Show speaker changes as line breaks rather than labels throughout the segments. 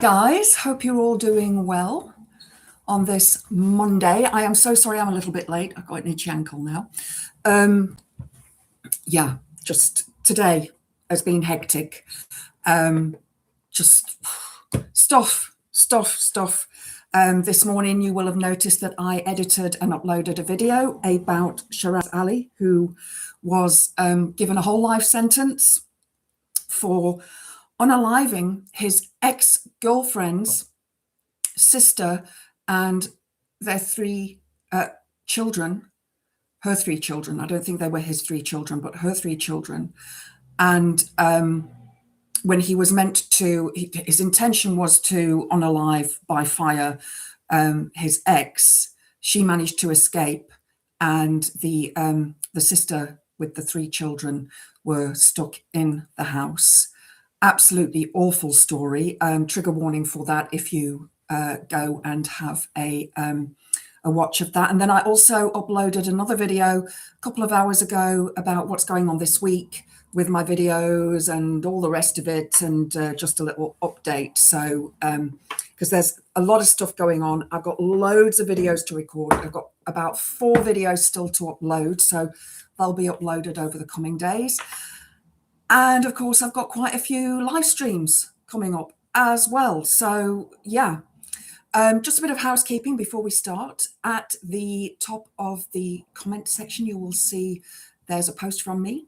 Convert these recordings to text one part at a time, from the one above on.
Guys, hope you're all doing well on this Monday. I am so sorry I'm a little bit late. I've got an itchy ankle now. Yeah, just today has been hectic. Just stuff. This morning you will have noticed that I edited and uploaded a video about Shiraz Ali, who was given a whole life sentence for unaliving his ex-girlfriend's sister and their three children, her three children. I don't think they were his three children, but her three children. And when he was meant to, his intention was to unalive by fire his ex. She managed to escape, and the sister with the three children were stuck in the house. Absolutely awful story. Trigger warning for that if you go and have a watch of that. And then I also uploaded another video a couple of hours ago about what's going on this week with my videos and all the rest of it, and just a little update. So because there's a lot of stuff going on. I've got loads of videos to record. I've got about 4 videos still to upload, so they'll be uploaded over the coming days. And of course, I've got quite a few live streams coming up as well. So yeah, just a bit of housekeeping before we start. At the top of the comment section, you will see there's a post from me.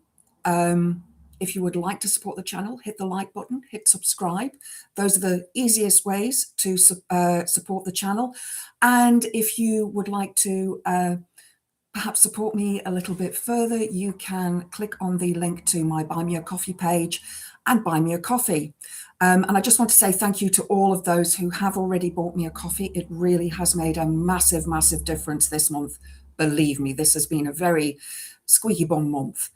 If you would like to support the channel, hit the like button, hit subscribe. Those are the easiest ways to support the channel. And if you would like to perhaps support me a little bit further, you can click on the link to my Buy Me a Coffee page and buy me a coffee. And I just want to say thank you to all of those who have already bought me a coffee. It really has made a massive, massive difference this month. Believe me, this has been a very squeaky bum month.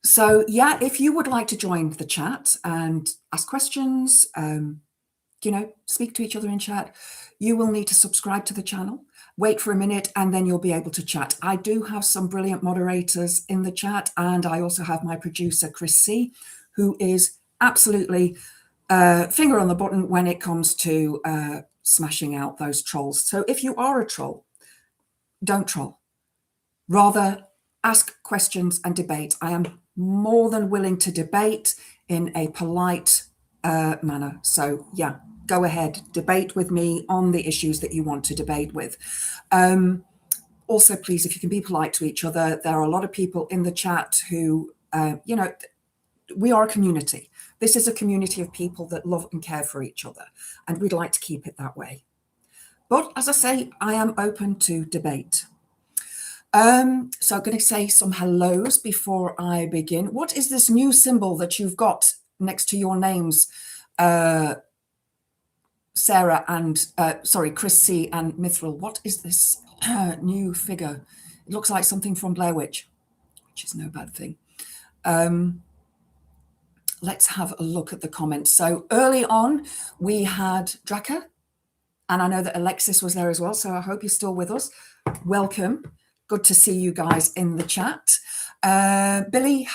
So yeah, if you would like to join the chat and ask questions, speak to each other in chat, you will need to subscribe to the channel. Wait for a minute and then you'll be able to chat. I do have some brilliant moderators in the chat, and I also have my producer, Chris C, who is absolutely finger on the button when it comes to smashing out those trolls. So if you are a troll, don't troll. Rather, ask questions and debate. I am more than willing to debate in a polite manner. So yeah, go ahead, debate with me on the issues that you want to debate with. Also, please, if you can be polite to each other. There are a lot of people in the chat who, we are a community. This is a community of people that love and care for each other, and we'd like to keep it that way. But as I say, I am open to debate. So I'm going to say some hellos before I begin. What is this new symbol that you've got next to your names, Sarah and, Chris C and Mithril? What is this new figure? It looks like something from Blair Witch, which is no bad thing. Let's have a look at the comments. So early on, we had Draka, and I know that Alexis was there as well, so I hope you're still with us. Welcome. Good to see you guys in the chat. Billy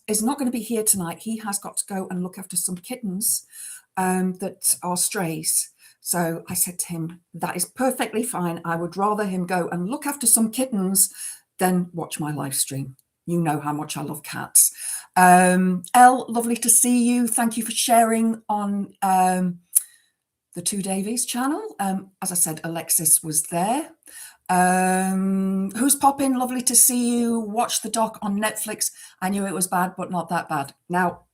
is not going to be here tonight. He has got to go and look after some kittens that are strays. So I said to him, that is perfectly fine. I would rather him go and look after some kittens than watch my live stream. You know how much I love cats. Elle, lovely to see you. Thank you for sharing on the Two Davies channel. As I said, Alexis was there. Who's popping? Lovely to see you. Watch the doc on Netflix. I knew it was bad, but not that bad. Now,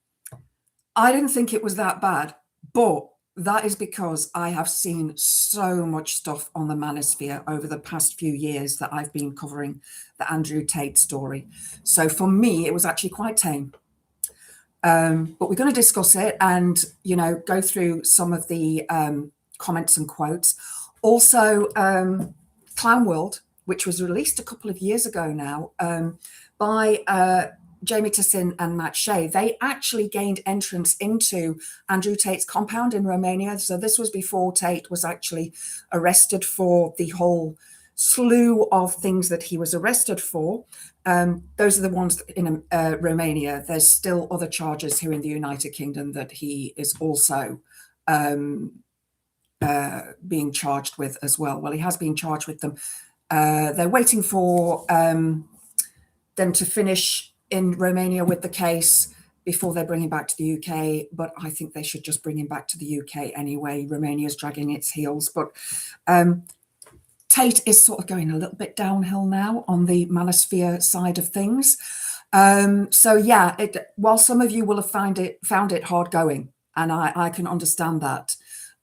I didn't think it was that bad, but that is because I have seen so much stuff on the Manosphere over the past few years that I've been covering the Andrew Tate story. So for me, it was actually quite tame. But we're going to discuss it and, go through some of the comments and quotes. Also, Clown World, which was released a couple of years ago now by Jamie Tahsin and Matt Shea, they actually gained entrance into Andrew Tate's compound in Romania. So this was before Tate was actually arrested for the whole slew of things that he was arrested for. Those are the ones in Romania. There's still other charges here in the United Kingdom that he is also being charged with as well. Well, he has been charged with them. They're waiting for them to finish in Romania with the case before they bring him back to the UK. But I think they should just bring him back to the UK anyway. Romania's dragging its heels. But Tate is sort of going a little bit downhill now on the Manosphere side of things. So yeah, while some of you will have found it hard going, and I can understand that.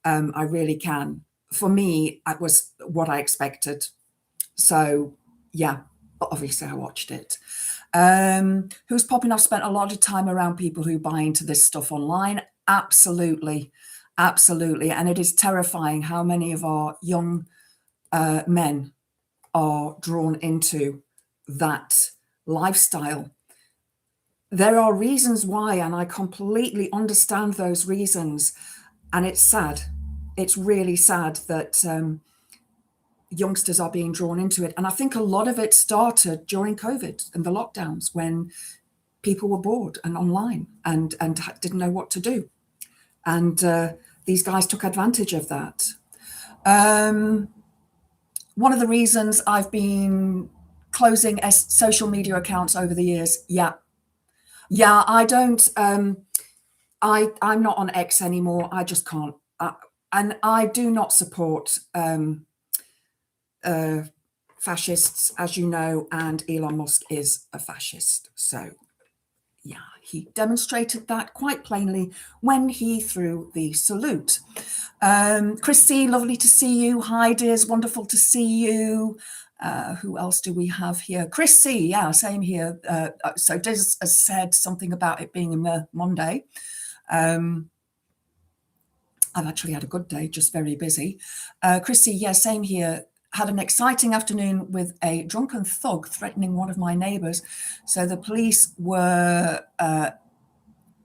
I really can. For me, it was what I expected. So yeah, but obviously I watched it. Who's popping off? Spent a lot of time around people who buy into this stuff online. Absolutely, absolutely. And it is terrifying how many of our young men are drawn into that lifestyle. There are reasons why, and I completely understand those reasons. And it's sad. It's really sad that youngsters are being drawn into it. And I think a lot of it started during COVID and the lockdowns, when people were bored and online and didn't know what to do. And these guys took advantage of that. One of the reasons I've been closing social media accounts over the years, yeah, I don't, I'm not on X anymore. I just can't. And I do not support fascists, as you know, and Elon Musk is a fascist. So yeah, he demonstrated that quite plainly when he threw the salute. Chris C, lovely to see you. Hi, dears, wonderful to see you. Who else do we have here? Chris C, yeah, same here. So Diz has said something about it being a Monday. I've actually had a good day, just very busy. Chris C, yeah, same here. Had an exciting afternoon with a drunken thug threatening one of my neighbours. So the police were,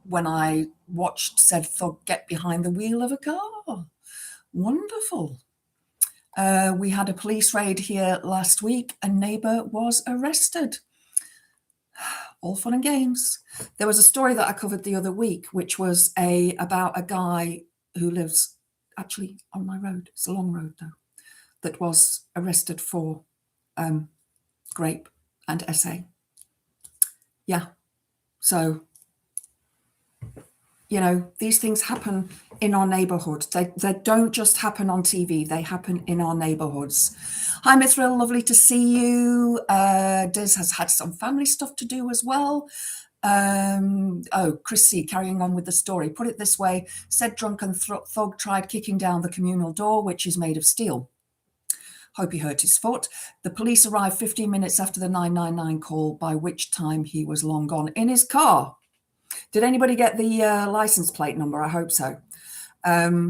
when I watched said thug get behind the wheel of a car. Wonderful. We had a police raid here last week. A neighbour was arrested. All fun and games. There was a story that I covered the other week, which was about a guy who lives actually on my road. It's a long road though. That was arrested for grape and SA. Yeah. So, you know, these things happen in our neighbourhood. They don't just happen on TV. They happen in our neighbourhoods. Hi, Mithril. Lovely to see you. Diz has had some family stuff to do as well. Chris C, carrying on with the story. Put it this way. Said drunken thug tried kicking down the communal door, which is made of steel. Hope he hurt his foot. The police arrived 15 minutes after the 999 call, by which time he was long gone in his car. Did anybody get the license plate number? I hope so. Yeah,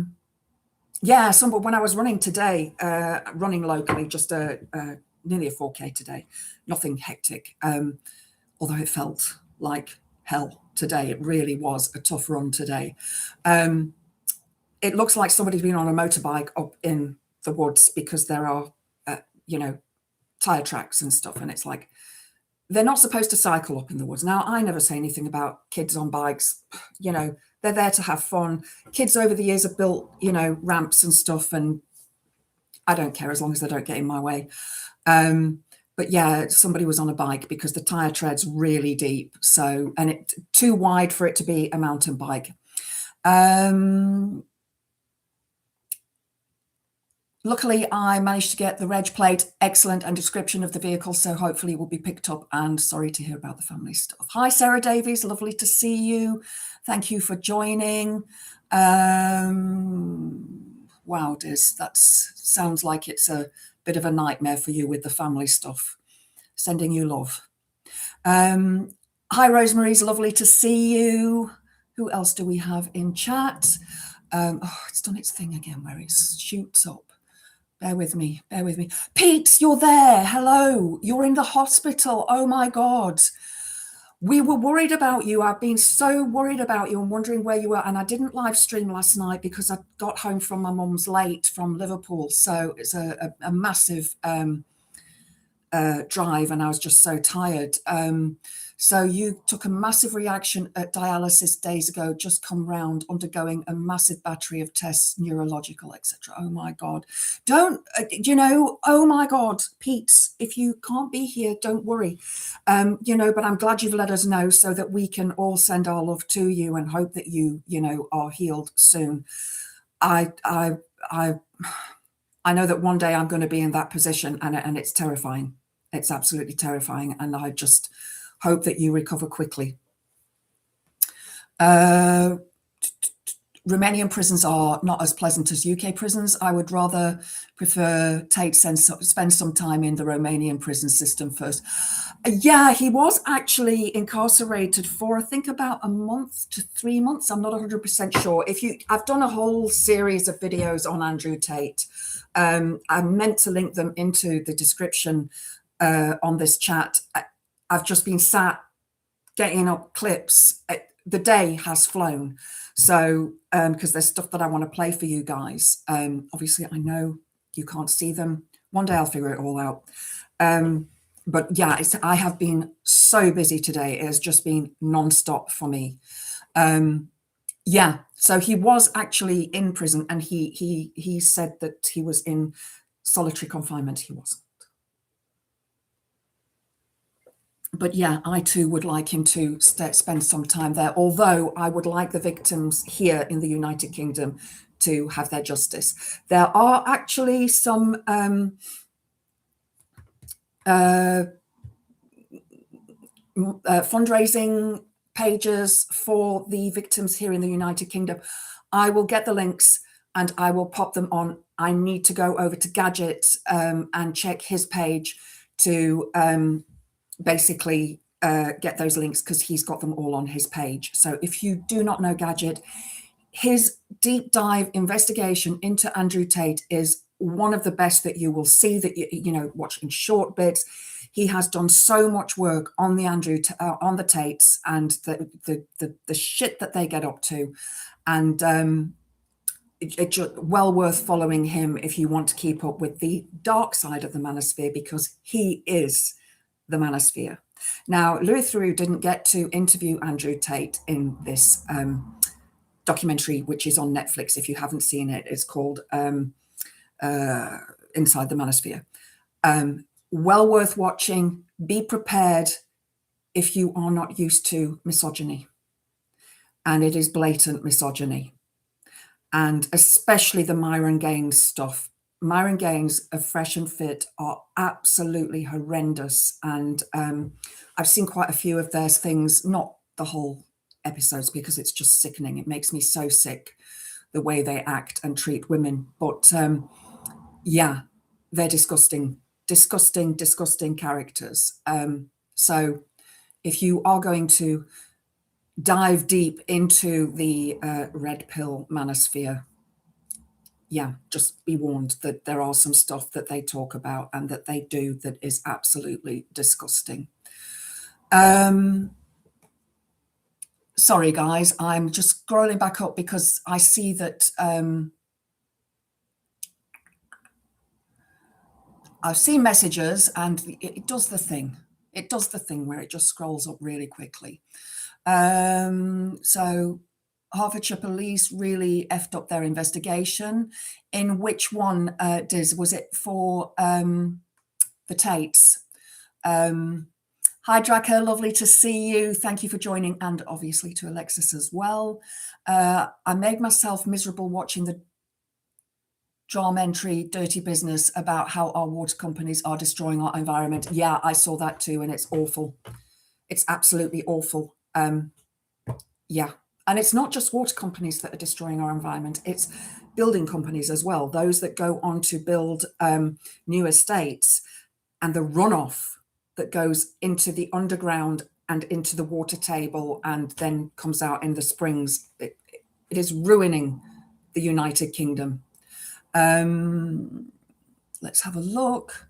when I was running today, running locally, just nearly a 4K today, nothing hectic, although it felt like hell today. It really was a tough run today. It looks like somebody's been on a motorbike up in the woods, because there are, tire tracks and stuff. And it's like, they're not supposed to cycle up in the woods. Now, I never say anything about kids on bikes. You know, they're there to have fun. Kids over the years have built, ramps and stuff. And I don't care as long as they don't get in my way. But yeah, somebody was on a bike because the tire tread's really deep. So, and it's too wide for it to be a mountain bike. Luckily, I managed to get the reg plate, excellent, and description of the vehicle, so hopefully it will be picked up. And sorry to hear about the family stuff. Hi, Sarah Davies, lovely to see you. Thank you for joining. Wow, Diz, that sounds like it's a bit of a nightmare for you with the family stuff. Sending you love. Hi, Rosemary's lovely to see you. Who else do we have in chat? It's done its thing again where it shoots up. Bear with me. Pete, you're there. Hello. You're in the hospital. Oh my God. We were worried about you. I've been so worried about you and wondering where you were. And I didn't live stream last night because I got home from my mum's late from Liverpool. So it's a massive drive, and I was just so tired. So you took a massive reaction at dialysis days ago, just come round, undergoing a massive battery of tests, neurological, etc. Oh my God. Don't, oh my God, Pete, if you can't be here, don't worry. But I'm glad you've let us know so that we can all send our love to you and hope that you are healed soon. I know that one day I'm going to be in that position, and it's terrifying. It's absolutely terrifying. And I just hope that you recover quickly. Romanian prisons are not as pleasant as UK prisons. I would rather prefer Tate spend some time in the Romanian prison system first. Yeah, he was actually incarcerated for, I think, about a month to 3 months. I'm not 100% sure. I've done a whole series of videos on Andrew Tate. I meant to link them into the description on this chat. I've just been sat getting up clips. The day has flown. So, because there's stuff that I want to play for you guys. Obviously, I know you can't see them. One day I'll figure it all out. But yeah, I have been so busy today. It has just been nonstop for me. Yeah, so he was actually in prison, and he said that he was in solitary confinement. He wasn't. But yeah, I too would like him to spend some time there, although I would like the victims here in the United Kingdom to have their justice. There are actually some fundraising pages for the victims here in the United Kingdom. I will get the links and I will pop them on. I need to go over to Gadget and check his page to basically get those links, because he's got them all on his page. So if you do not know Gadget, his deep dive investigation into Andrew Tate is one of the best that you will see, that watch in short bits. He has done so much work on the on the Tates and the shit that they get up to, and it's well worth following him if you want to keep up with the dark side of the Manosphere, because he is the Manosphere. Now, Louis Theroux didn't get to interview Andrew Tate in this documentary, which is on Netflix. If you haven't seen it, it's called Inside the Manosphere. Well worth watching. Be prepared if you are not used to misogyny. And it is blatant misogyny. And especially the Myron Gaines stuff. Myron Gaines of Fresh and Fit are absolutely horrendous. And I've seen quite a few of their things, not the whole episodes, because it's just sickening. It makes me so sick, the way they act and treat women. But yeah, they're disgusting characters. So if you are going to dive deep into the red pill manosphere, yeah, just be warned that there are some stuff that they talk about and that they do that is absolutely disgusting. Sorry, guys, I'm just scrolling back up because I see that I've seen messages and it does the thing. It does the thing where it just scrolls up really quickly. So Hertfordshire Police really effed up their investigation. In which one, Diz? Was it for the Tates? Hi, Draco, lovely to see you. Thank you for joining, and obviously to Alexis as well. I made myself miserable watching the Jarmentary Dirty Business about how our water companies are destroying our environment. Yeah, I saw that too, and it's awful. It's absolutely awful. Yeah, and it's not just water companies that are destroying our environment, it's building companies as well, those that go on to build new estates, and the runoff that goes into the underground and into the water table and then comes out in the springs. It is ruining the United Kingdom. Let's have a look.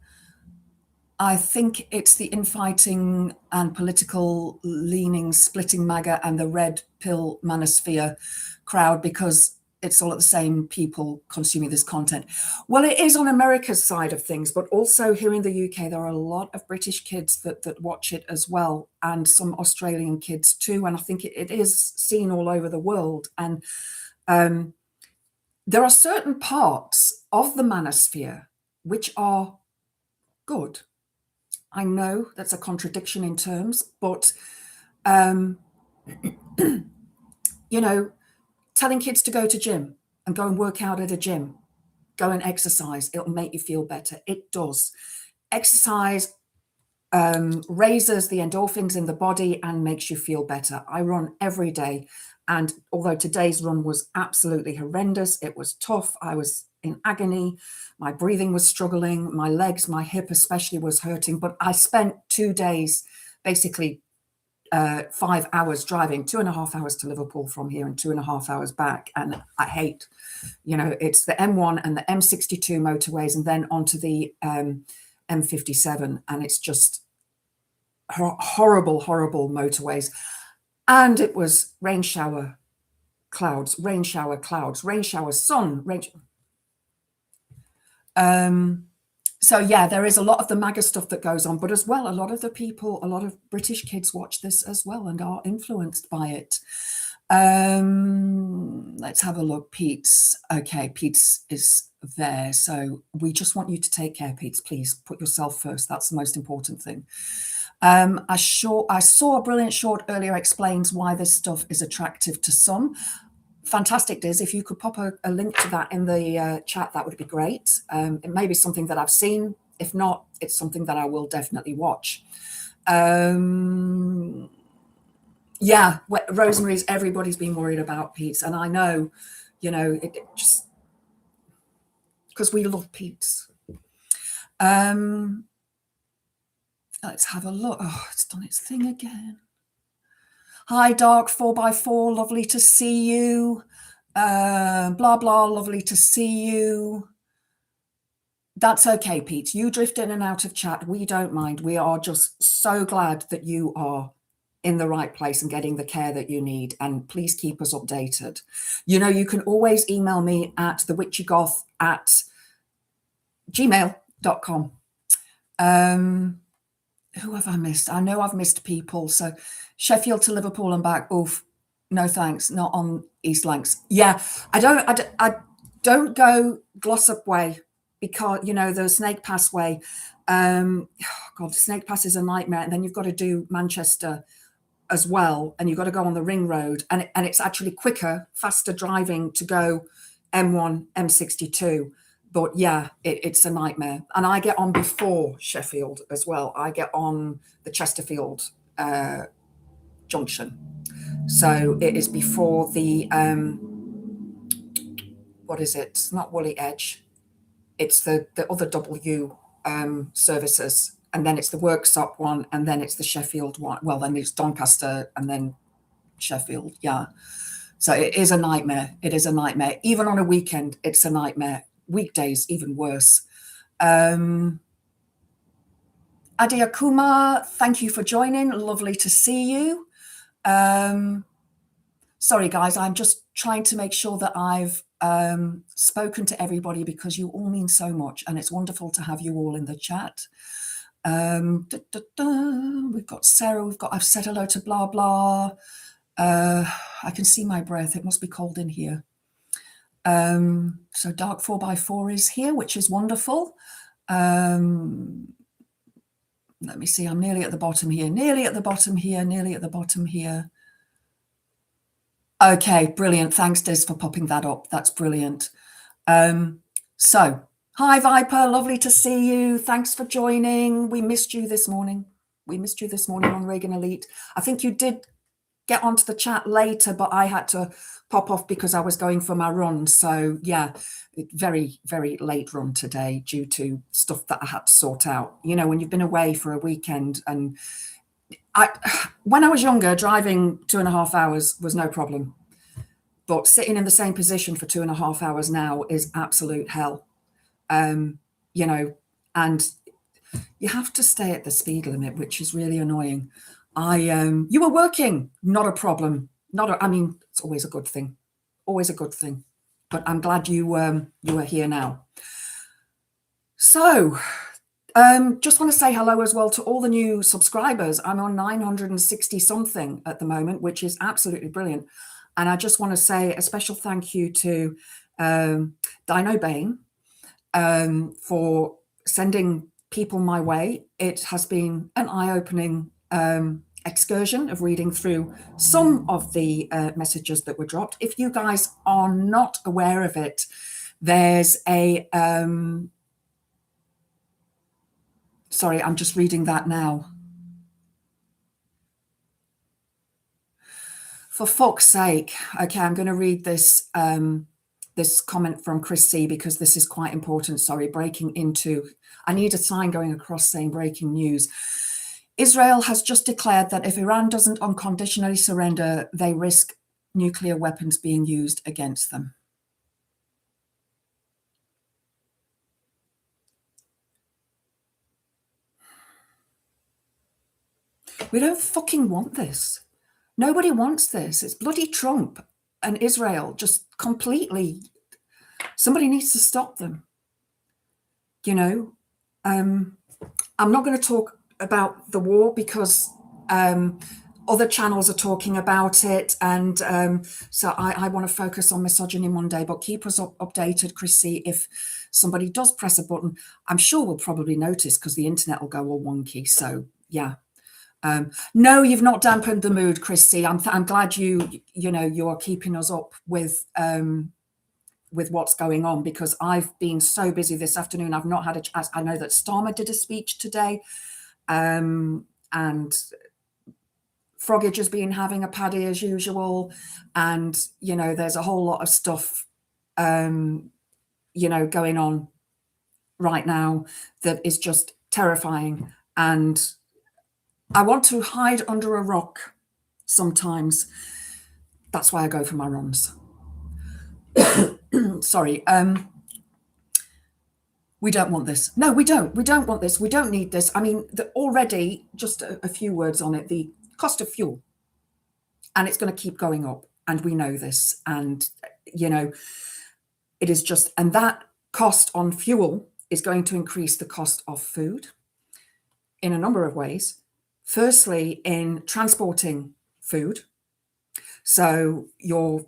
I think it's the infighting and political leanings splitting MAGA and the red pill manosphere crowd, because it's all at the same people consuming this content. Well, it is on America's side of things, but also here in the UK, there are a lot of British kids that watch it as well, and some Australian kids too. And I think it is seen all over the world. And there are certain parts of the Manosphere which are good. I know that's a contradiction in terms, but, you know, telling kids to go to gym and go and work out at a gym, go and exercise, it'll make you feel better. It does. Exercise raises the endorphins in the body and makes you feel better. I run every day. And although today's run was absolutely horrendous, it was tough. I was in agony. My breathing was struggling. My legs, my hip especially was hurting. But I spent 2 days, basically 5 hours driving, 2.5 hours to Liverpool from here and 2.5 hours back. And I hate, you know, it's the M1 and the M62 motorways and then onto the M57. And it's just horrible, horrible motorways. And it was rain shower, clouds, rain shower, clouds, rain shower, sun, rain. So yeah, there is a lot of the MAGA stuff that goes on, but as well, a lot of the people, a lot of British kids watch this as well and are influenced by it. Let's have a look. Pete's, okay, Pete's is there. So we just want you to take care, Pete's. Please put yourself first. That's the most important thing. I saw a brilliant short earlier explains why this stuff is attractive to some. Fantastic, Diz. If you could pop a link to that in the chat, that would be great. It may be something that I've seen. If not, it's something that I will definitely watch. Yeah, Rosemary's, everybody's been worried about Pete's. And I know, you know, it just because we love Pete's. Let's have a look. Oh, it's done its thing again. Hi, Dark 4x4. Lovely to see you. Blah, blah. Lovely to see you. That's okay, Pete. You drift in and out of chat. We don't mind. We are just so glad that you are in the right place and getting the care that you need. And please keep us updated. You know, you can always email me at thewitchygoth@gmail.com. Who have I missed? I know I've missed people. So Sheffield to Liverpool and back. Oof, no thanks. Not on East Lancs. Yeah, I don't go Glossop way because, you know, the Snake Pass way. God, Snake Pass is a nightmare. And then you've got to do Manchester as well. And you've got to go on the ring road. And it's actually quicker, faster driving to go M1, M62. But yeah, it's a nightmare. And I get on before Sheffield as well. I get on the Chesterfield junction. So it is before the, what is it? It's not Woolly Edge. It's the other W services. And then it's the Worksop one. And then it's the Sheffield one. Well, then it's Doncaster and then Sheffield. Yeah. So it is a nightmare. It is a nightmare. Even on a weekend, it's a nightmare. Weekdays, even worse. Adia Kumar, thank you for joining. Lovely to see you. Sorry, guys, I'm just trying to make sure that I've spoken to everybody because you all mean so much and it's wonderful to have you all in the chat. We've got Sarah, I've said hello to blah, blah. I can see my breath. It must be cold in here. So Dark 4x4 is here, which is wonderful. Let me see, I'm nearly at the bottom here, nearly at the bottom here, nearly at the bottom here. Okay, brilliant. Thanks, Diz, for popping that up. That's brilliant. So, hi, Viper. Lovely to see you. Thanks for joining. We missed you this morning. We missed you this morning on Reagan Elite. I think you did get onto the chat later, but I had to pop off because I was going for my run. So yeah, very, very late run today due to stuff that I had to sort out. You know, when you've been away for a weekend, and when I was younger, driving 2.5 hours was no problem. But sitting in the same position for 2.5 hours now is absolute hell. You know, and you have to stay at the speed limit, which is really annoying. You were working, not a problem. I mean, it's always a good thing. Always a good thing. but I'm glad you are here now. So just want to say hello as well to all the new subscribers. I'm on 960 something at the moment, which is absolutely brilliant. And I just want to say a special thank you to Dino Bane for sending people my way. It has been an eye-opening excursion of reading through some of the messages that were dropped. If you guys are not aware of it, there's a sorry, I'm just reading that now. For fuck's sake. Okay, I'm going to read this this comment from Chris C, because this is quite important. Sorry, breaking into, I need a sign going across saying breaking news. Israel has just declared that if Iran doesn't unconditionally surrender, they risk nuclear weapons being used against them. We don't fucking want this. Nobody wants this. It's bloody Trump and Israel just completely. Somebody needs to stop them. You know, I'm not going to talk about the war because other channels are talking about it, and so I want to focus on Misogyny Monday, but keep us updated, Chrissy. If somebody does press a button, I'm sure we'll probably notice because the internet will go all wonky. So yeah. No, you've not dampened the mood, Chrissy. I'm glad you are keeping us up with what's going on, because I've been so busy this afternoon. I've not had a chance. I know that Starmer did a speech today, and Froggage has been having a paddy as usual, and there's a whole lot of stuff going on right now that is just terrifying, and I want to hide under a rock sometimes. That's why I go for my runs. Sorry. We don't want this. No, we don't. We don't want this. We don't need this. I mean, already, just a few words on it, the cost of fuel, and it's going to keep going up. And we know this. And, it is just, and that cost on fuel is going to increase the cost of food in a number of ways. Firstly, in transporting food. So your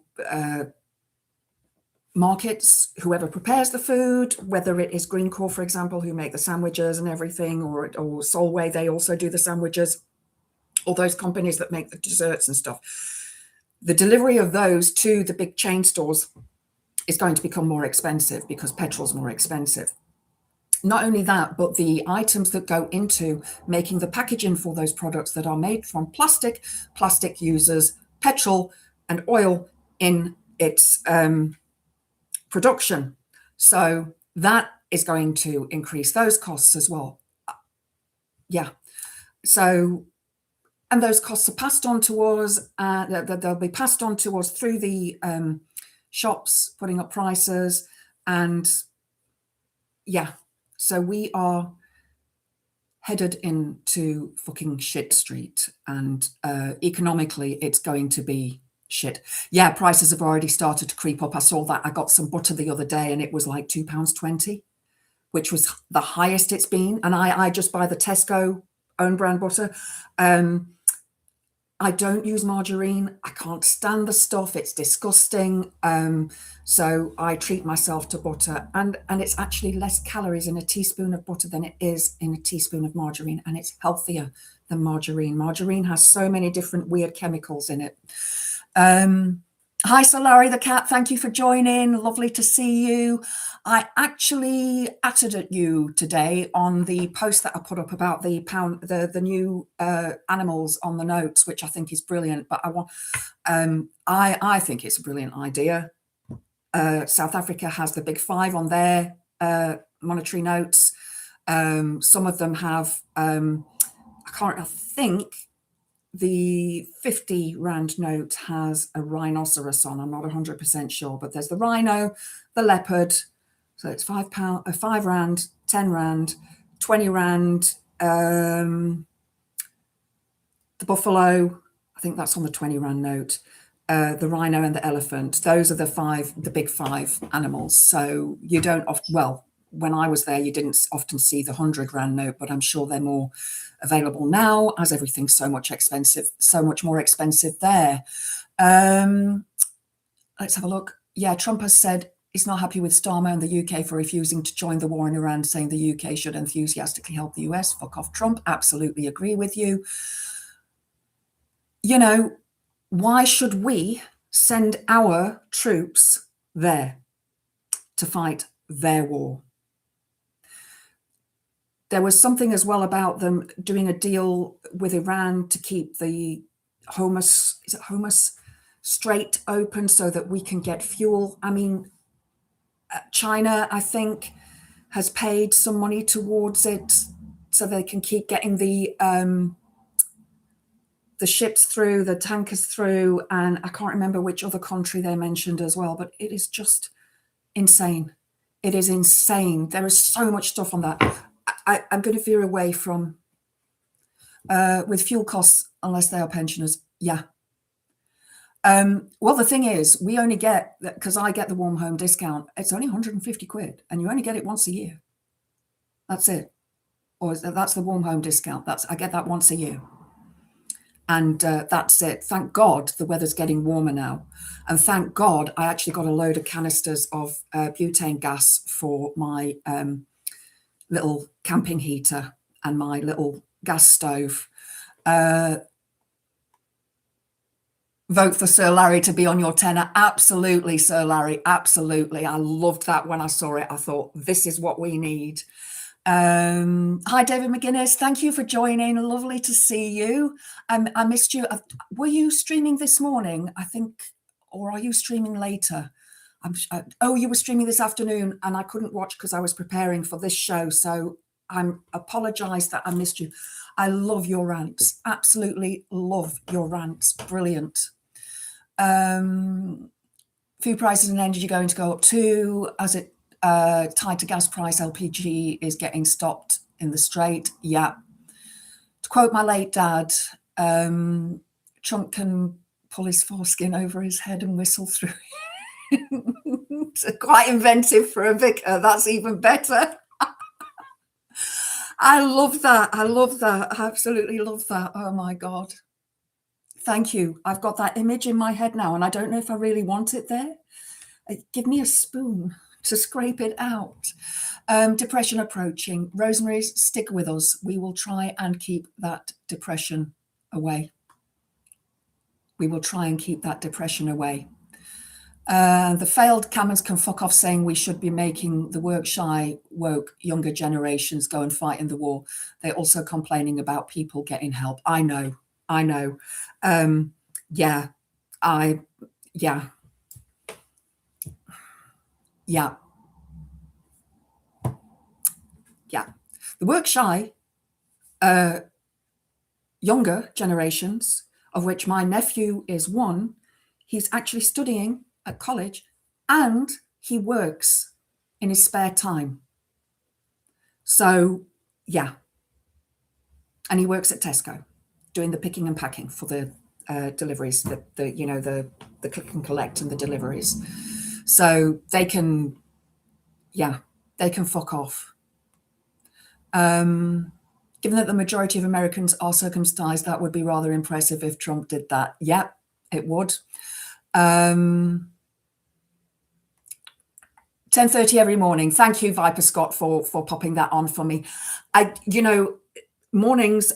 markets, whoever prepares the food, whether it is Greencore, for example, who make the sandwiches and everything, or Solway, they also do the sandwiches, all those companies that make the desserts and stuff. The delivery of those to the big chain stores is going to become more expensive because petrol's more expensive. Not only that, but the items that go into making the packaging for those products that are made from plastic uses petrol and oil in its production. So that is going to increase those costs as well. Yeah. So, and those costs are passed on to us, they'll be passed on to us through the shops putting up prices, and yeah. So we are headed into fucking shit street, and economically it's going to be shit. Yeah, prices have already started to creep up. I saw that. I got some butter the other day and it was like £2.20, which was the highest it's been. And I just buy the Tesco own brand butter. I don't use margarine. I can't stand the stuff. It's disgusting. So I treat myself to butter, and it's actually less calories in a teaspoon of butter than it is in a teaspoon of margarine, and it's healthier than margarine. Margarine has so many different weird chemicals in it. Hi, Solari the cat. Thank you for joining. Lovely to see you. I actually atted at you today on the post that I put up about the new animals on the notes, which I think is brilliant. But I think it's a brilliant idea. South Africa has the big 5 on their monetary notes. Some of them have I think the 50 rand note has a rhinoceros on. I'm not 100% sure, but there's the rhino, the leopard. So it's £5, 5 rand, 10 rand, 20 rand. The buffalo, I think that's on the 20 rand note. the rhino and the elephant. Those are the big five animals. So you don't well, when I was there, you didn't often see the 100 rand note, but I'm sure they're more available now as everything's so much more expensive there. Let's have a look. Yeah, Trump has said he's not happy with Starmer and the UK for refusing to join the war in Iran, saying the UK should enthusiastically help the US. Fuck off, Trump. Absolutely agree with you. You know, why should we send our troops there to fight their war? There was something as well about them doing a deal with Iran to keep the Hormuz Strait open so that we can get fuel. I mean, China, I think, has paid some money towards it so they can keep getting the ships through, the tankers through, and I can't remember which other country they mentioned as well, but it is just insane. It is insane. There is so much stuff on that. I'm going to veer away from with fuel costs, unless they are pensioners. Yeah. Well, the thing is, we only get, because I get the warm home discount, it's only 150 quid, and you only get it once a year. That's it. Or that's the warm home discount. I get that once a year. And that's it. Thank God the weather's getting warmer now. And thank God I actually got a load of canisters of butane gas for my little camping heater and my little gas stove. Vote for Sir Larry to be on your tenner. Absolutely, Sir Larry. Absolutely. I loved that when I saw it. I thought, this is what we need. Hi, David McGuinness. Thank you for joining. Lovely to see you. I missed you. Were you streaming this morning, I think, or are you streaming later? Oh, you were streaming this afternoon and I couldn't watch because I was preparing for this show. So I apologize that I missed you. I love your rants. Absolutely love your rants. Brilliant. Food prices and energy going to go up too, as it tied to gas price. LPG is getting stopped in the Strait. Yeah. To quote my late dad, Trump can pull his foreskin over his head and whistle through. It's quite inventive for a vicar. That's even better. I love that. I love that. I absolutely love that. Oh my God. Thank you. I've got that image in my head now, and I don't know if I really want it there. Give me a spoon to scrape it out. Depression approaching. Rosemary, stick with us. We will try and keep that depression away. We will try and keep that depression away. The failed Camerons can fuck off saying we should be making the work shy, woke younger generations go and fight in the war. They're also complaining about people getting help. I know. Yeah. The work shy, younger generations, of which my nephew is one, he's actually studying at college and he works in his spare time. So, yeah. And he works at Tesco doing the picking and packing for the deliveries, the click and collect and the deliveries. So they can fuck off. Given that the majority of Americans are circumcised, that would be rather impressive if Trump did that. Yep, it would. 10:30 every morning. Thank you, Viper Scott, for popping that on for me. Mornings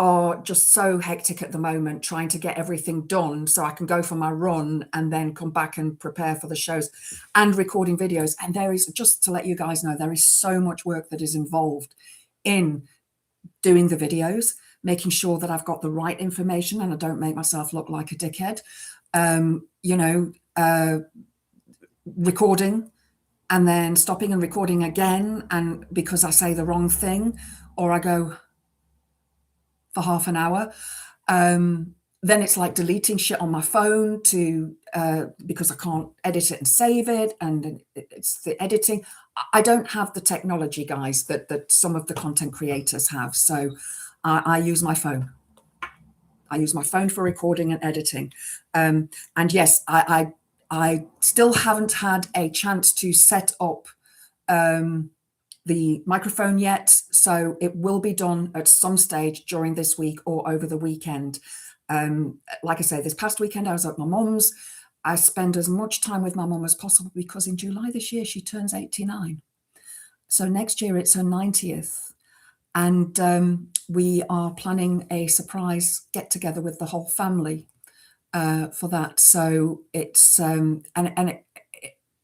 are just so hectic at the moment, trying to get everything done so I can go for my run and then come back and prepare for the shows and recording videos. And there is, just to let you guys know, there is so much work that is involved in doing the videos, making sure that I've got the right information and I don't make myself look like a dickhead. Recording and then stopping and recording again, and because I say the wrong thing or I go for half an hour, then it's like deleting shit on my phone because I can't edit it and save it, and it's the editing. I don't have the technology, guys, that some of the content creators have, so I use my phone. I use my phone for recording and editing. And yes, I still haven't had a chance to set up the microphone yet, so it will be done at some stage during this week or over the weekend. Like I say, this past weekend I was at my mum's. I spend as much time with my mum as possible because in July this year she turns 89. So next year it's her 90th. And we are planning a surprise get together with the whole family for that. So it's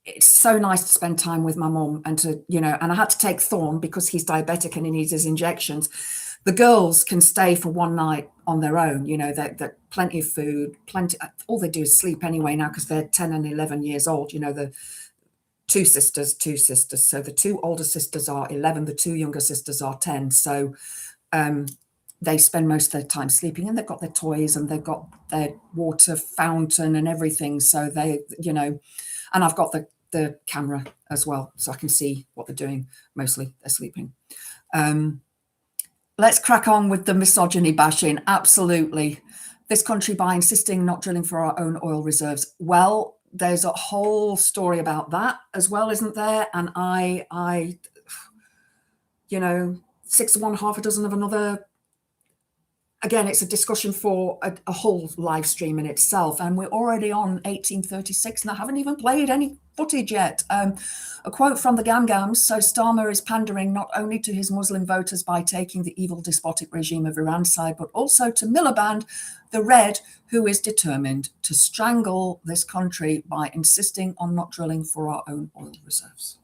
it's so nice to spend time with my mum and to, you know, and I had to take Thorn because he's diabetic and he needs his injections. The girls can stay for one night on their own, you know, they're plenty of food, plenty, all they do is sleep anyway now because they're 10 and 11 years old, you know, the two sisters. So the two older sisters are 11, the two younger sisters are 10. So they spend most of their time sleeping and they've got their toys and they've got their water fountain and everything. So they, you know, and I've got the camera as well, so I can see what they're doing. Mostly they're sleeping. Let's crack on with the misogyny bashing. Absolutely. This country by insisting not drilling for our own oil reserves. Well, there's a whole story about that as well, isn't there? And I you know, 6 of one, half a dozen of another. Again, it's a discussion for a whole live stream in itself. And we're already on 1836 and I haven't even played any footage yet. A quote from the Gam Gams. So Starmer is pandering not only to his Muslim voters by taking the evil despotic regime of Iran's side, but also to Miliband, the Red, who is determined to strangle this country by insisting on not drilling for our own oil reserves.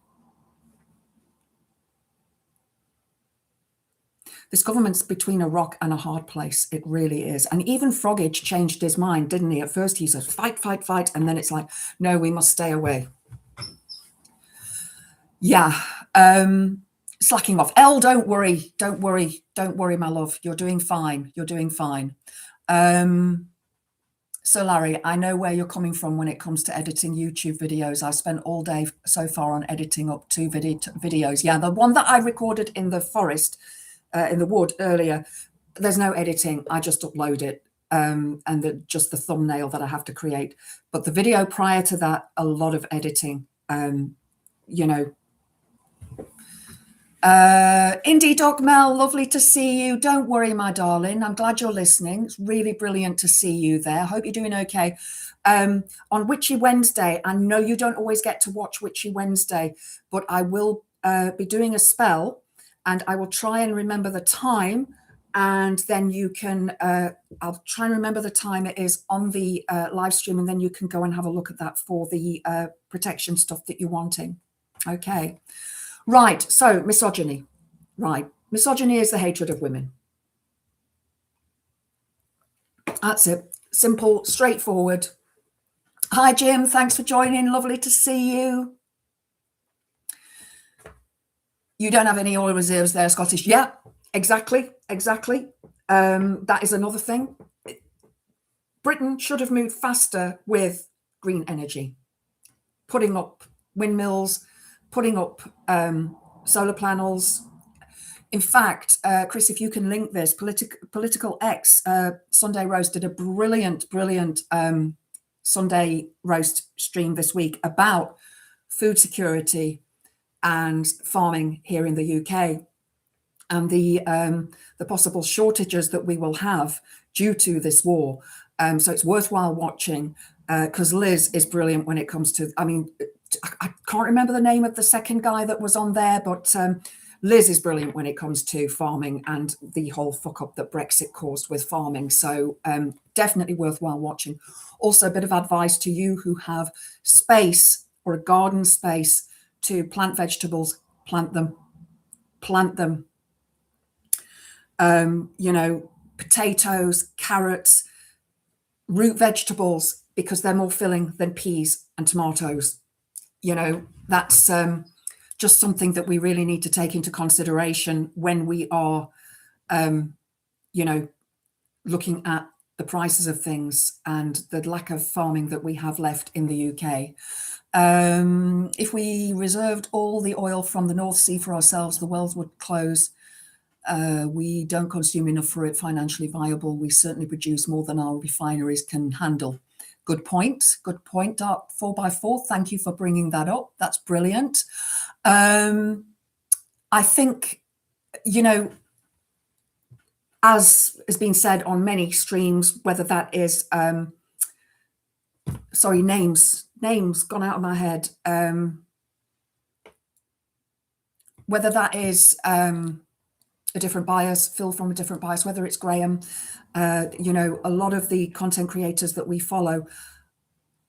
This government's between a rock and a hard place. It really is. And even Froggage changed his mind, didn't he? At first he said, fight, fight, fight. And then it's like, no, we must stay away. Yeah. Slacking off. Elle, don't worry. Don't worry. Don't worry, my love. You're doing fine. You're doing fine. So Larry, I know where you're coming from when it comes to editing YouTube videos. I spent all day so far on editing up 2 videos. Yeah, the one that I recorded in the forest, in the wood earlier, there's no editing. I just upload it and just the thumbnail that I have to create. But the video prior to that, a lot of editing, you know. Indie Dog Mel, lovely to see you. Don't worry, my darling. I'm glad you're listening. It's really brilliant to see you there. Hope you're doing okay. On Witchy Wednesday, I know you don't always get to watch Witchy Wednesday, but I will be doing a spell and I will try and remember the time, and then you can, I'll try and remember the time it is on the live stream, and then you can go and have a look at that for the protection stuff that you're wanting. Okay. Right, so misogyny. Right, misogyny is the hatred of women. That's it. Simple, straightforward. Hi, Jim. Thanks for joining. Lovely to see you. You don't have any oil reserves there, Scottish. Yeah, exactly, exactly. That is another thing. Britain should have moved faster with green energy, putting up windmills, putting up solar panels. In fact, Chris, if you can link this, Political X Sunday Roast did a brilliant Sunday Roast stream this week about food security and farming here in the UK, and the possible shortages that we will have due to this war. So it's worthwhile watching because Liz is brilliant when it comes to, I mean, I can't remember the name of the second guy that was on there, but Liz is brilliant when it comes to farming and the whole fuck up that Brexit caused with farming. So definitely worthwhile watching. Also, a bit of advice to you who have space or a garden space to plant vegetables, plant them. You know, potatoes, carrots, root vegetables, because they're more filling than peas and tomatoes. You know, that's just something that we really need to take into consideration when we are, you know, looking at the prices of things and the lack of farming that we have left in the UK. If we reserved all the oil from the North Sea for ourselves, the world would close We don't consume enough for it financially viable. We certainly produce more than our refineries can handle. Good point. Good point, Dark 4x4. Thank you for bringing that up. That's brilliant. I think, you know, as has been said on many streams, whether that is, sorry, names gone out of my head. Whether that is a different bias, Phil from a different bias, whether it's Graham, you know, a lot of the content creators that we follow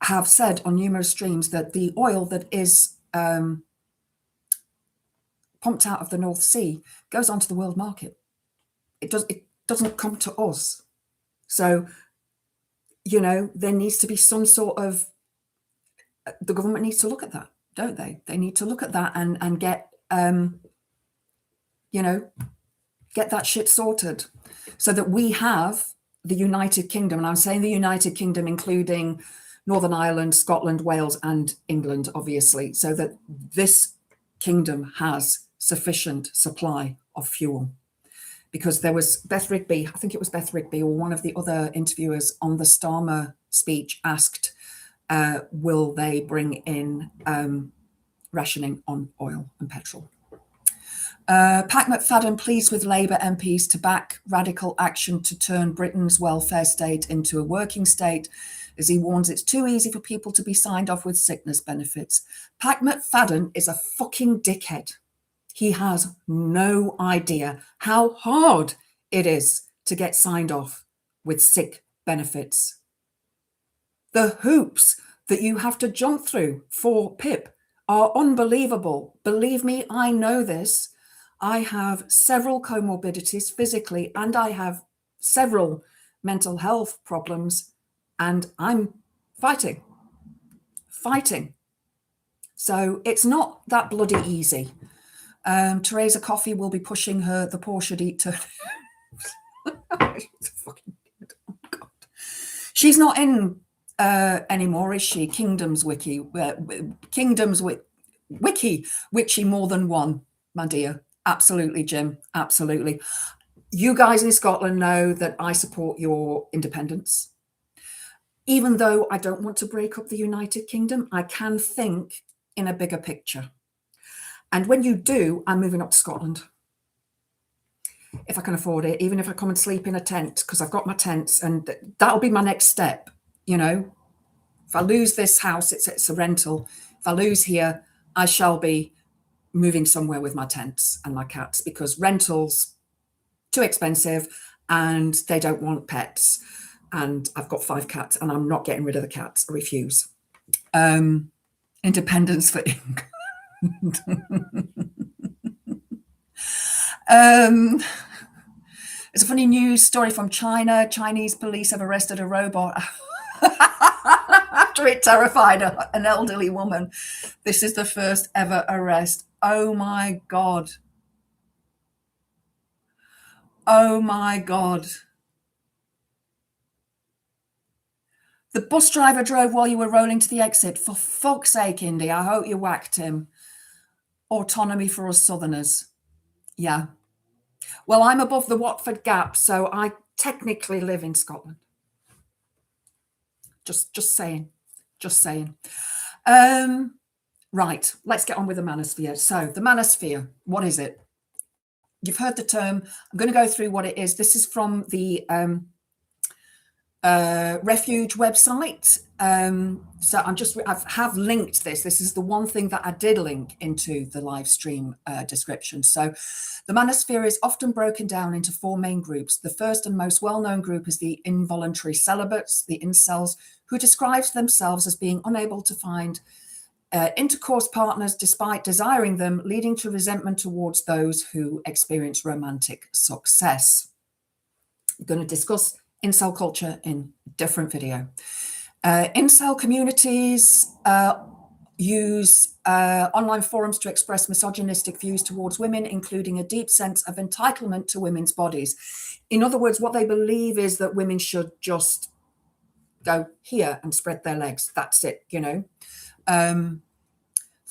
have said on numerous streams that the oil that is pumped out of the North Sea goes onto the world market. It doesn't come to us. So, you know, there needs to be some sort of, the government needs to look at that, don't they? They need to look at that and get, you know, get that shit sorted so that we have the United Kingdom. And I'm saying the United Kingdom, including Northern Ireland, Scotland, Wales, and England, obviously, so that this kingdom has sufficient supply of fuel. Because there was Beth Rigby, I think it was Beth Rigby, or one of the other interviewers on the Starmer speech asked, will they bring in rationing on oil and petrol? Pat McFadden pleads with Labour MPs to back radical action to turn Britain's welfare state into a working state, as he warns it's too easy for people to be signed off with sickness benefits. Pat McFadden is a fucking dickhead. He has no idea how hard it is to get signed off with sick benefits. The hoops that you have to jump through for PIP are unbelievable. Believe me, I know this. I have several comorbidities physically, and I have several mental health problems, and I'm fighting. So it's not that bloody easy. Teresa Coffey will be pushing her, the poor should eat to. Oh, God. She's not in anymore, is she? Kingdoms Wiki. Wiki, Witchy more than one, my dear. Absolutely, Jim. Absolutely. You guys in Scotland know that I support your independence. Even though I don't want to break up the United Kingdom, I can think in a bigger picture. And when you do, I'm moving up to Scotland. If I can afford it, even if I come and sleep in a tent, because I've got my tents, and that'll be my next step, you know. If I lose this house, it's a rental. If I lose here, I shall be moving somewhere with my tents and my cats, because rentals, too expensive, and they don't want pets. And I've got 5 cats, and I'm not getting rid of the cats. I refuse. Independence for England. It's a funny news story from China. Chinese police have arrested a robot after it terrified an elderly woman. This is the first ever arrest. Oh my God. Oh my God. The bus driver drove while you were rolling to the exit. For fuck's sake, Indy, I hope you whacked him. Autonomy for us Southerners. Yeah. Well, I'm above the Watford Gap, so I technically live in Scotland. Just saying. Right, let's get on with the Manosphere. So the Manosphere, what is it? You've heard the term. I'm going to go through what it is. This is from the Refuge website. So I have linked this. This is the one thing that I did link into the live stream description. So the Manosphere is often broken down into 4 main groups. The first and most well-known group is the involuntary celibates, the incels, who describes themselves as being unable to find intercourse partners despite desiring them, leading to resentment towards those who experience romantic success. We're going to discuss incel culture in a different video. Incel communities use online forums to express misogynistic views towards women, including a deep sense of entitlement to women's bodies. In other words, what they believe is that women should just go here and spread their legs. That's it, you know.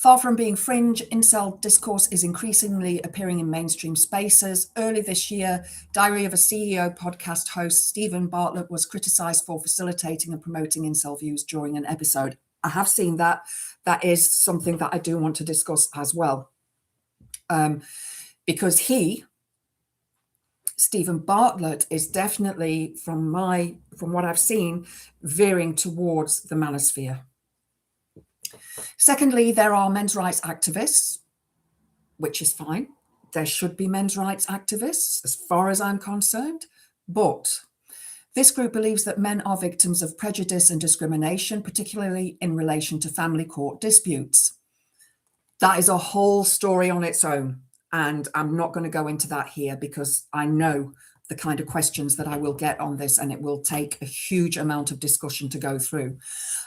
Far from being fringe, incel discourse is increasingly appearing in mainstream spaces. Early this year, Diary of a CEO podcast host Stephen Bartlett was criticised for facilitating and promoting incel views during an episode. I have seen that. That is something that I do want to discuss as well. Because Stephen Bartlett, is definitely, from what I've seen, veering towards the Manosphere. Secondly, there are men's rights activists, which is fine. There should be men's rights activists, as far as I'm concerned. But this group believes that men are victims of prejudice and discrimination, particularly in relation to family court disputes. That is a whole story on its own. And I'm not going to go into that here because I know the kind of questions that I will get on this, and it will take a huge amount of discussion to go through.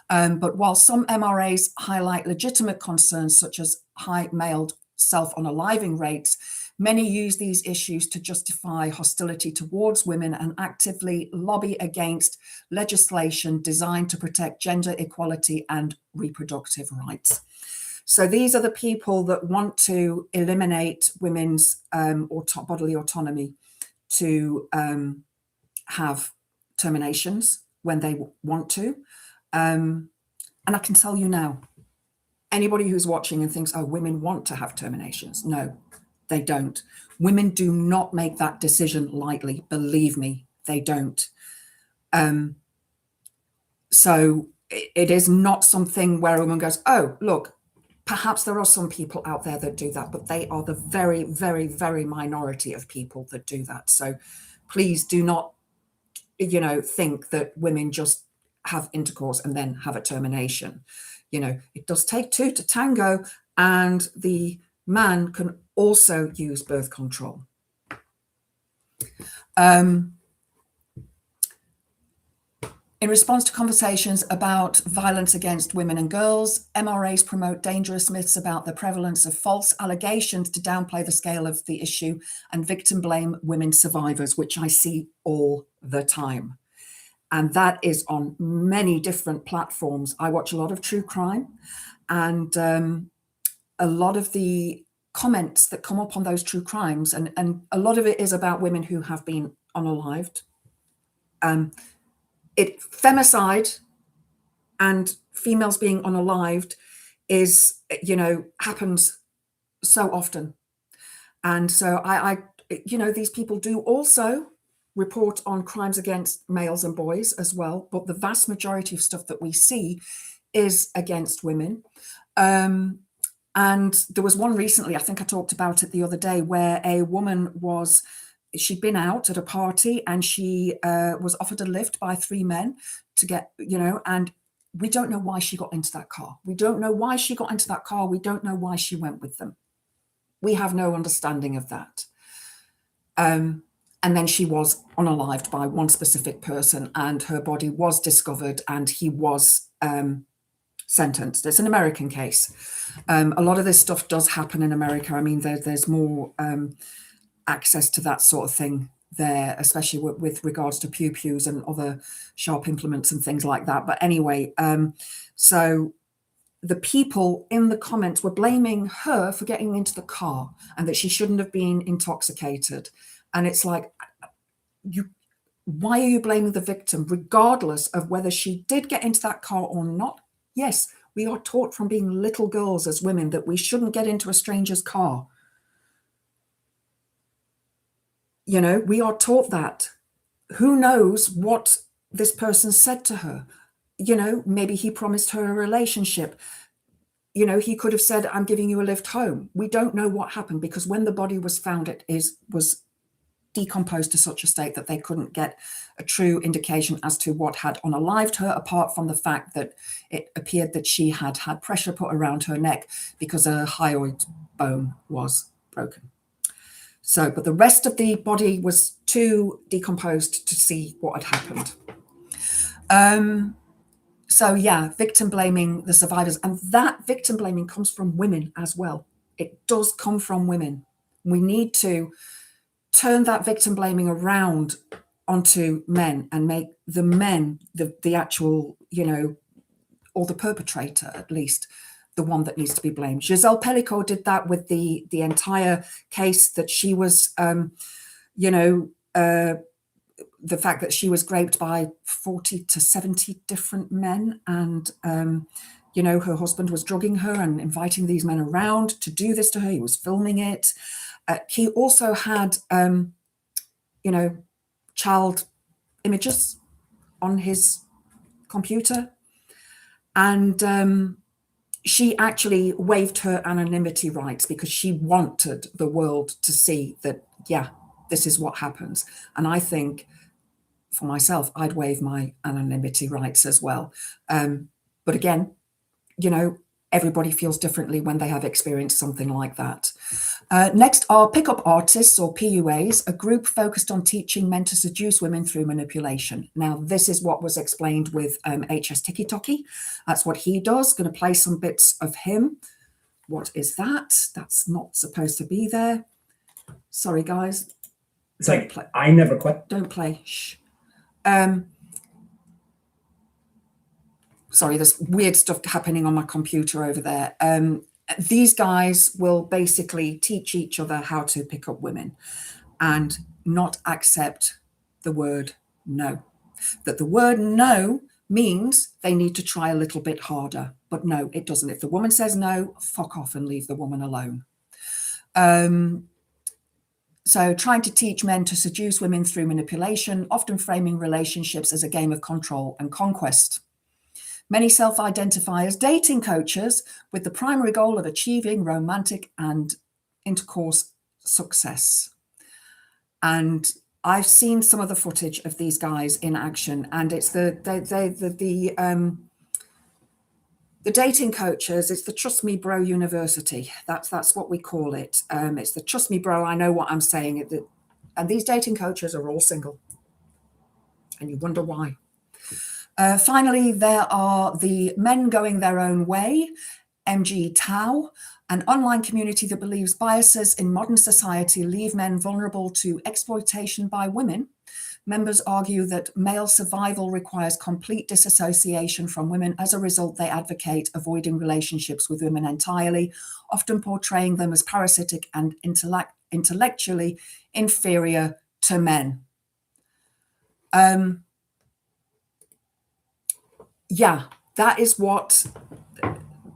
But while some MRAs highlight legitimate concerns such as high male self-unaliving rates, many use these issues to justify hostility towards women and actively lobby against legislation designed to protect gender equality and reproductive rights. So these are the people that want to eliminate women's bodily autonomy to have terminations when they want to. And I can tell you now, anybody who's watching and thinks, oh, women want to have terminations. No, they don't. Women do not make that decision lightly. Believe me, they don't. So it is not something where a woman goes, oh, look, perhaps there are some people out there that do that, but they are the very, very, very minority of people that do that. So please do not, think that women just have intercourse and then have a termination. It does take two to tango, and the man can also use birth control. In response to conversations about violence against women and girls, MRAs promote dangerous myths about the prevalence of false allegations to downplay the scale of the issue and victim blame women survivors, which I see all the time. And that is on many different platforms. I watch a lot of true crime, and a lot of the comments that come up on those true crimes, and a lot of it is about women who have been unalived. Femicide and females being unalived is, happens so often. And so these people do also report on crimes against males and boys as well, but the vast majority of stuff that we see is against women. And there was one recently, I think I talked about it the other day, where a woman she'd been out at a party, and she was offered a lift by three men to get, and we don't know why she got into that car. We don't know why she got into that car. We don't know why she went with them. We have no understanding of that. And then she was unalived by one specific person, and her body was discovered, and he was sentenced. It's an American case. A lot of this stuff does happen in America. I mean, there's more access to that sort of thing there, especially with regards to pews and other sharp implements and things like that. But anyway, so the people in the comments were blaming her for getting into the car and that she shouldn't have been intoxicated. And it's like, why are you blaming the victim, regardless of whether she did get into that car or not? Yes, we are taught from being little girls as women that we shouldn't get into a stranger's car. We are taught that. Who knows what this person said to her? Maybe he promised her a relationship. He could have said, I'm giving you a lift home. We don't know what happened, because when the body was found, it was decomposed to such a state that they couldn't get a true indication as to what had unalived her, apart from the fact that it appeared that she had had pressure put around her neck because her hyoid bone was broken. So, but the rest of the body was too decomposed to see what had happened. So yeah, victim blaming the survivors, and that victim blaming comes from women as well. It does come from women. We need to turn that victim blaming around onto men and make the men the actual, or the perpetrator at least, the one that needs to be blamed. Giselle Pellicot did that with the entire case that she was, you know, the fact that she was raped by 40 to 70 different men, and you know, her husband was drugging her and inviting these men around to do this to her. He was filming it. He also had, you know, child images on his computer, and she actually waived her anonymity rights because she wanted the world to see that, yeah, this is what happens. And I think, for myself, I'd waive my anonymity rights as well. But again, you know, everybody feels differently when they have experienced something like that. Next are pickup artists, or PUAs, a group focused on teaching men to seduce women through manipulation. Now, this is what was explained with HS Tiki Toki. That's what he does. Going to play some bits of him. What is that? That's not supposed to be there. Sorry, guys.
It's don't like, play. I never quit.
Don't play. Shh. Sorry, there's weird stuff happening on my computer over there. These guys will basically teach each other how to pick up women and not accept the word no. That the word no means they need to try a little bit harder, but no, it doesn't. If the woman says no, fuck off and leave the woman alone. So trying to teach men to seduce women through manipulation, often framing relationships as a game of control and conquest. Many self-identify as dating coaches with the primary goal of achieving romantic and intercourse success. And I've seen some of the footage of these guys in action, and it's the dating coaches. It's the Trust Me Bro University. That's what we call it. It's the Trust Me Bro. I know what I'm saying. And these dating coaches are all single, and you wonder why. Finally, there are the Men Going Their Own Way, MG Tao, an online community that believes biases in modern society leave men vulnerable to exploitation by women. Members argue that male survival requires complete disassociation from women. As a result, they advocate avoiding relationships with women entirely, often portraying them as parasitic and intellectually inferior to men. Yeah, that is what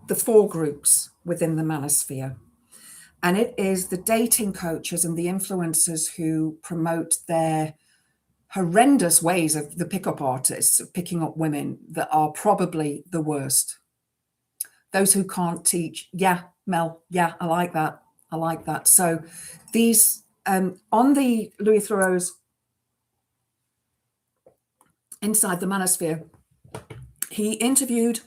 the four groups within the Manosphere. And it is the dating coaches and the influencers who promote their horrendous ways of the pickup artists, of picking up women, that are probably the worst. Those who can't teach. Yeah, Mel, yeah, I like that. I like that. So these, on the Louis Theroux's Inside the Manosphere, he interviewed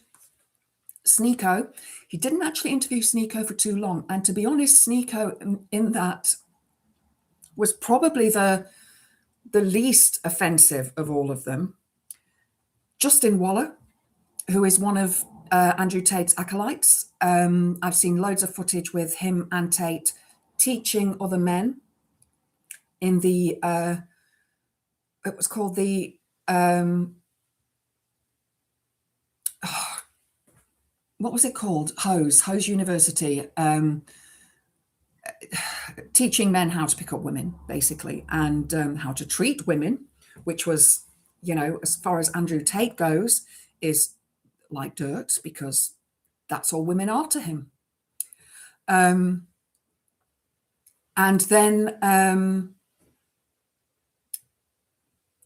Sneeko. He didn't actually interview Sneeko for too long. And to be honest, Sneeko in that was probably the least offensive of all of them. Justin Waller, who is one of Andrew Tate's acolytes. I've seen loads of footage with him and Tate teaching other men in the, it was called the, what was it called? Hose University, teaching men how to pick up women, basically, and how to treat women, which was, you know, as far as Andrew Tate goes, is like dirt, because that's all women are to him. And then,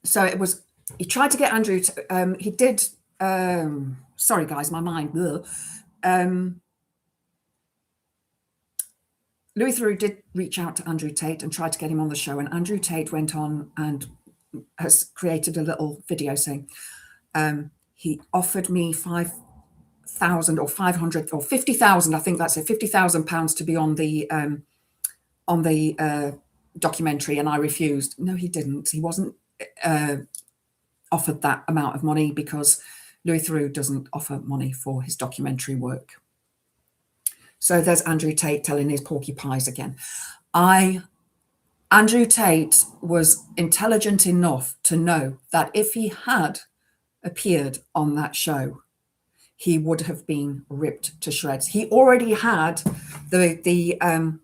so it was, he tried to get Andrew, he did, sorry guys, my mind, Louis Theroux did reach out to Andrew Tate and tried to get him on the show, and Andrew Tate went on and has created a little video saying, he offered me 5,000 or 500 or 50,000, I think that's it, £50,000 to be on the documentary, and I refused. No, he didn't. He wasn't offered that amount of money, because Louis Theroux doesn't offer money for his documentary work. So there's Andrew Tate telling his porcupines again. Andrew Tate was intelligent enough to know that if he had appeared on that show, he would have been ripped to shreds. He already had the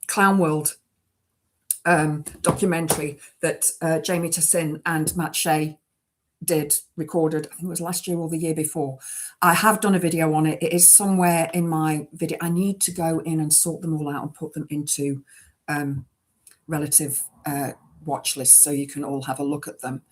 Clown World documentary that Jamie Tahsin and Matt Shea recorded. I think it was last year or the year before. I have done a video on it. It is somewhere in my video. I need to go in and sort them all out and put them into relative watch lists so you can all have a look at them.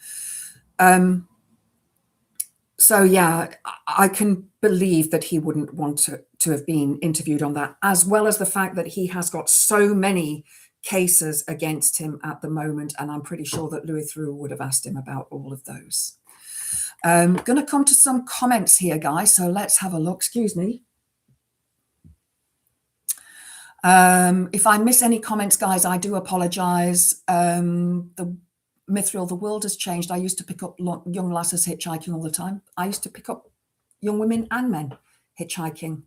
So yeah, I can believe that he wouldn't want to have been interviewed on that, as well as the fact that he has got so many cases against him at the moment, and I'm pretty sure that Louis Theroux would have asked him about all of those. Going to come to some comments here, guys, so let's have a look. Excuse me. If I miss any comments, guys, I do apologize. The Mithril, the world has changed. I used to pick up young lasses hitchhiking all the time. I used to pick up young women and men hitchhiking.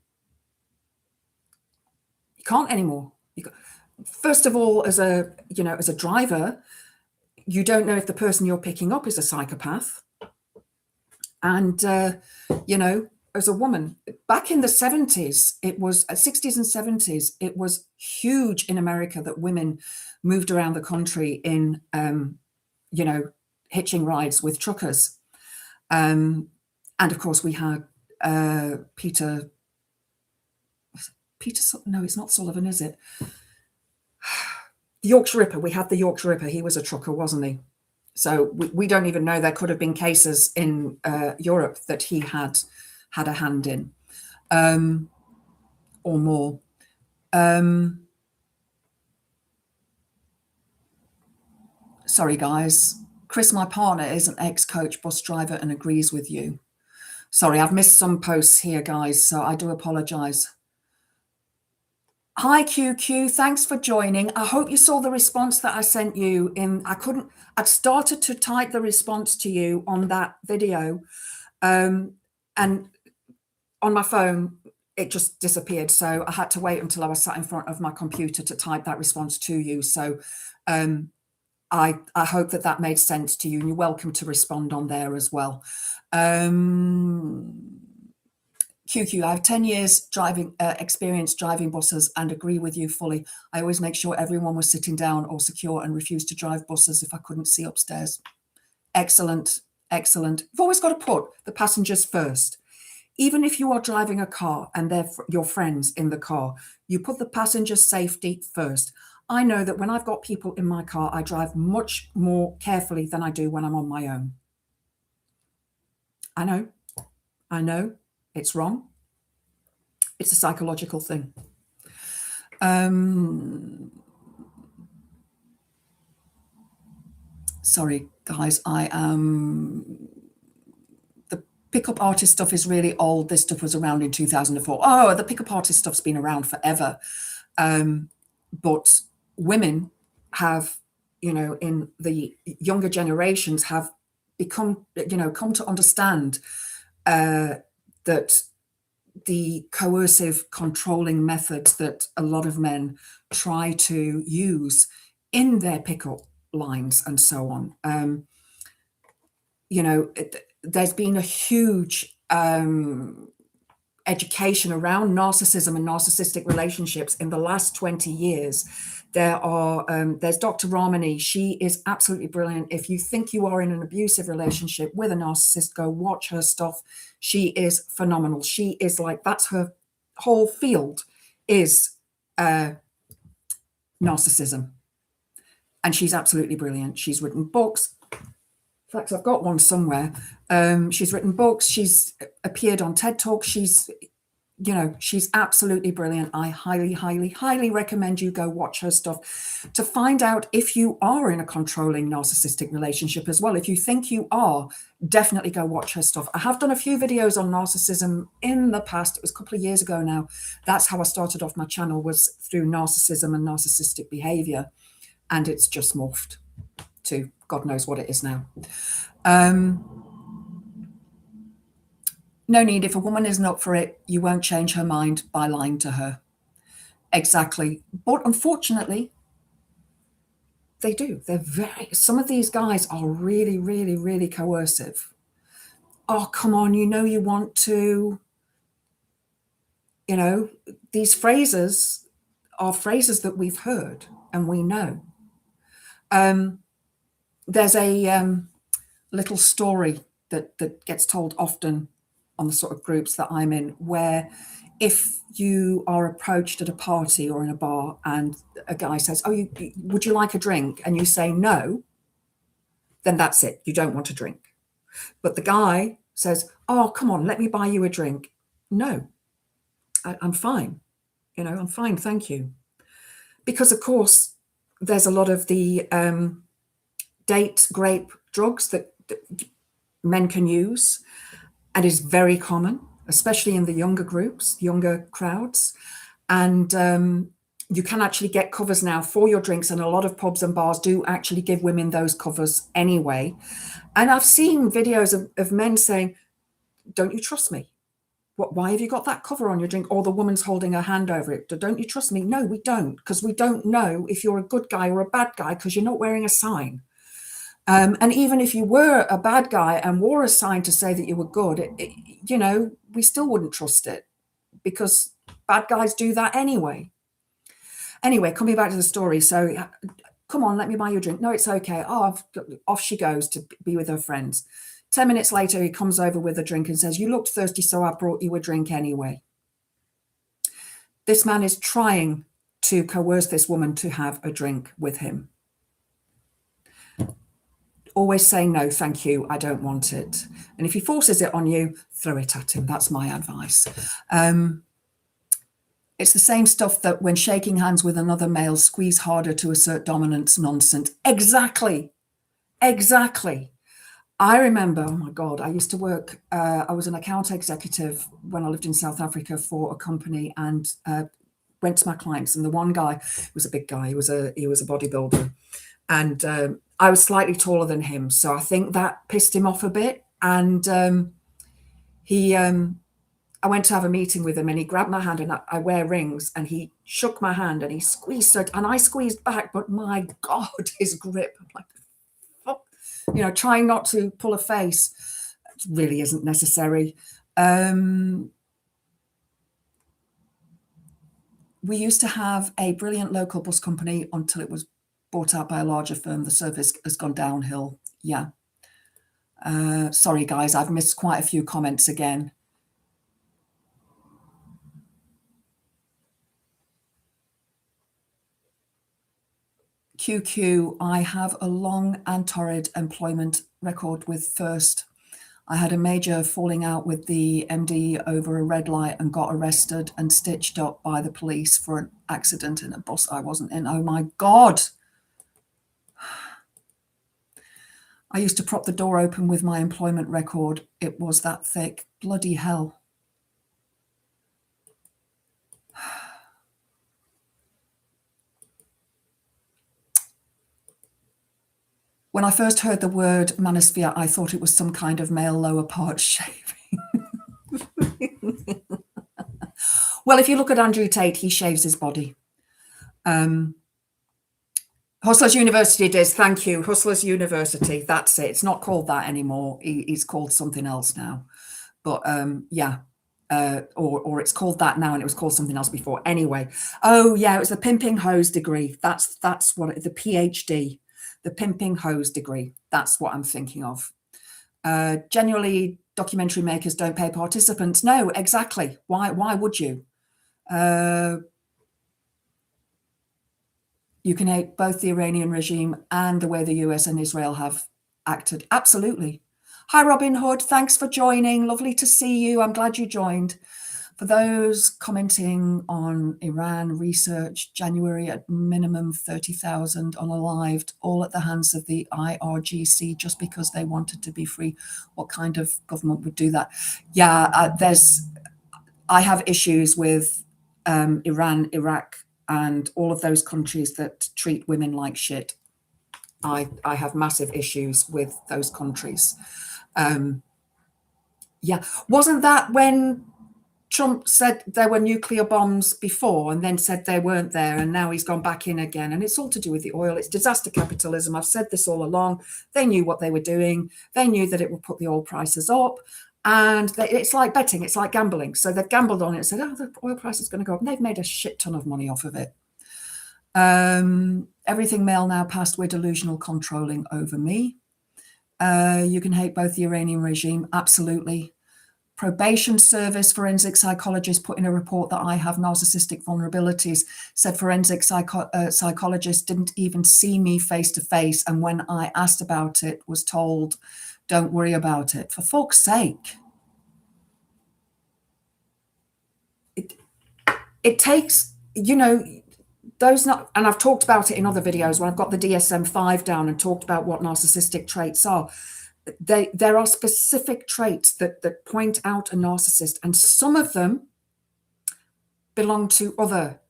You can't anymore. First of all, as a driver, you don't know if the person you're picking up is a psychopath. And, as a woman, back in the 70s, it was 60s and 70s, it was huge in America that women moved around the country in, hitching rides with truckers. And of course we had Peter, no, it's not Sullivan, is it? The Yorkshire Ripper. We had the Yorkshire Ripper. He was a trucker, wasn't he? So we don't even know. There could have been cases in Europe that he had a hand in, or more. Sorry, guys. Chris, my partner, is an ex-coach bus driver and agrees with you. Sorry, I've missed some posts here, guys, so I do apologize. Hi, QQ. Thanks for joining. I hope you saw the response that I sent you in. I'd started to type the response to you on that video, and on my phone, it just disappeared. So I had to wait until I was sat in front of my computer to type that response to you. So I hope that made sense to you, and you're welcome to respond on there as well. QQ, I have 10 years driving experience driving buses and agree with you fully. I always make sure everyone was sitting down or secure and refused to drive buses if I couldn't see upstairs. Excellent, excellent. You've always got to put the passengers first. Even if you are driving a car and they're your friends in the car, you put the passenger's safety first. I know that when I've got people in my car, I drive much more carefully than I do when I'm on my own. I know. It's wrong. It's a psychological thing. Sorry, guys. The pickup artist stuff is really old. This stuff was around in 2004. Oh, the pickup artist stuff's been around forever. But women have, in the younger generations have become, come to understand that the coercive controlling methods that a lot of men try to use in their pickup lines and so on. There's been a huge education around narcissism and narcissistic relationships in the last 20 years. There's Dr. Ramani. She is absolutely brilliant. If you think you are in an abusive relationship with a narcissist, go watch her stuff. She is phenomenal. She is that's her whole field is narcissism. And she's absolutely brilliant. She's written books. In fact, I've got one somewhere. She's written books. She's appeared on TED Talks. She's absolutely brilliant. I highly, highly, highly recommend you go watch her stuff to find out if you are in a controlling narcissistic relationship as well. If you think you are, definitely go watch her stuff. I have done a few videos on narcissism in the past. It was a couple of years ago now. That's how I started off my channel, was through narcissism and narcissistic behavior. And it's just morphed to God knows what it is now. No need. If a woman isn't up for it, you won't change her mind by lying to her. Exactly. But unfortunately, they do. Some of these guys are really, really, really coercive. Oh, come on, you want to. You know, these phrases are phrases that we've heard and we know. There's a little story that gets told often on the sort of groups that I'm in, where if you are approached at a party or in a bar and a guy says, oh, would you like a drink? And you say no, then that's it. You don't want a drink. But the guy says, oh, come on, let me buy you a drink. No, I'm fine. You know, I'm fine, thank you. Because, of course, there's a lot of the date grape drugs that men can use, and is very common, especially in the younger groups, younger crowds. And you can actually get covers now for your drinks, and a lot of pubs and bars do actually give women those covers anyway. And I've seen videos of men saying, don't you trust me? Why have you got that cover on your drink? Or the woman's holding her hand over it. Don't you trust me? No, we don't, because we don't know if you're a good guy or a bad guy because you're not wearing a sign. And even if you were a bad guy and wore a sign to say that you were good, you know, we still wouldn't trust it because bad guys do that anyway. Anyway, coming back to the story. So, come on, let me buy you a drink. No, it's okay. Oh, off she goes to be with her friends. 10 minutes later, he comes over with a drink and says, you looked thirsty, so I brought you a drink anyway. This man is trying to coerce this woman to have a drink with him. Always say, no, thank you, I don't want it. And if he forces it on you, throw it at him. That's my advice. It's the same stuff that when shaking hands with another male, squeeze harder to assert dominance nonsense. Exactly. Exactly. I remember, oh my God, I used to work, I was an account executive when I lived in South Africa for a company, and went to my clients, and the one guy was a big guy. He was a bodybuilder, and I was slightly taller than him. So I think that pissed him off a bit. And I went to have a meeting with him, and he grabbed my hand, and I wear rings, and he shook my hand and he squeezed it, and I squeezed back, but my God, his grip, I'm like, fuck, you know, trying not to pull a face. It really isn't necessary. We used to have a brilliant local bus company until it was bought out by a larger firm. The service has gone downhill. Yeah. Sorry, guys, I've missed quite a few comments again. QQ, I have a long and torrid employment record with First. I had a major falling out with the MD over a red light and got arrested and stitched up by the police for an accident in a bus I wasn't in. Oh my God. I used to prop the door open with my employment record. It was that thick. Bloody hell. When I first heard the word Manosphere, I thought it was some kind of male lower part shaving. Well, if you look at Andrew Tate, he shaves his body. Hustlers University it is. Thank you. Hustlers University. That's it. It's not called that anymore. He's called something else now. But yeah. Or it's called that now, and it was called something else before. Anyway. Oh, yeah, it was the pimping hose degree. That's what the PhD. The pimping hose degree. That's what I'm thinking of. Generally, documentary makers don't pay participants. No, exactly. Why would you? You can hate both the Iranian regime and the way the US and Israel have acted. Absolutely. Hi, Robin Hood. Thanks for joining. Lovely to see you. I'm glad you joined. For those commenting on Iran research, January at minimum 30,000 unalived, all at the hands of the IRGC just because they wanted to be free. What kind of government would do that? Yeah, I have issues with Iran, Iraq, and all of those countries that treat women like shit. I have massive issues with those countries. Yeah, wasn't that when Trump said there were nuclear bombs before and then said they weren't there, and now he's gone back in again? And it's all to do with the oil. It's disaster capitalism. I've said this all along. They knew what they were doing. They knew that it would put the oil prices up. And it's like betting, it's like gambling. So they've gambled on it and said, oh, the oil price is going to go up. And they've made a shit ton of money off of it. Everything male now past, we're delusional, controlling over me. You can hate both the Iranian regime, absolutely. Probation service, forensic psychologist put in a report that I have narcissistic vulnerabilities, said forensic psychologist didn't even see me face to face. And when I asked about it, was told, don't worry about it. For fuck's sake. It takes, you know, those not, and I've talked about it in other videos when I've got the DSM-5 down and talked about what narcissistic traits are. There are specific traits that point out a narcissist, and some of them belong to other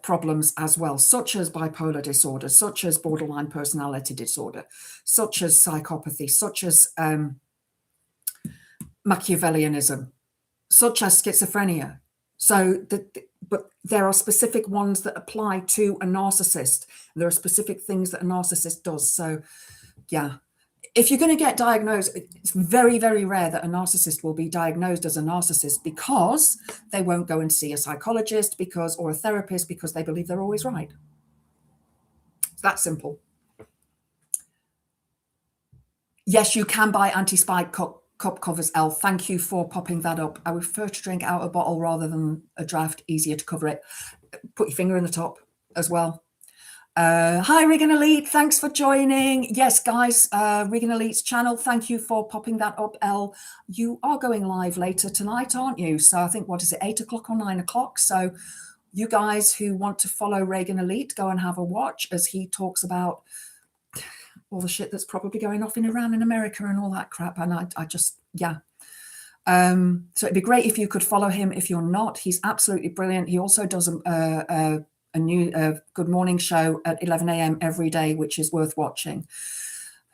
problems as well, such as bipolar disorder, such as borderline personality disorder, such as psychopathy, such as Machiavellianism, such as schizophrenia. So, but there are specific ones that apply to a narcissist. There are specific things that a narcissist does. So, yeah. If you're going to get diagnosed, it's very, very rare that a narcissist will be diagnosed as a narcissist because they won't go and see a psychologist or a therapist because they believe they're always right. It's that simple. Yes, you can buy anti-spike cup covers, Elle. Thank you for popping that up. I would prefer to drink out a bottle rather than a draft, easier to cover it. Put your finger in the top as well. Hi, Regan Elite. Thanks for joining. Yes, guys, Regan Elite's channel. Thank you for popping that up, Elle. You are going live later tonight, aren't you? So I think, what is it, 8 o'clock or 9 o'clock? So you guys who want to follow Regan Elite, go and have a watch as he talks about all the shit that's probably going off in Iran and America and all that crap. And I just, yeah. So it'd be great if you could follow him. If you're not, he's absolutely brilliant. He also does a new good morning show at 11 a.m. every day, which is worth watching.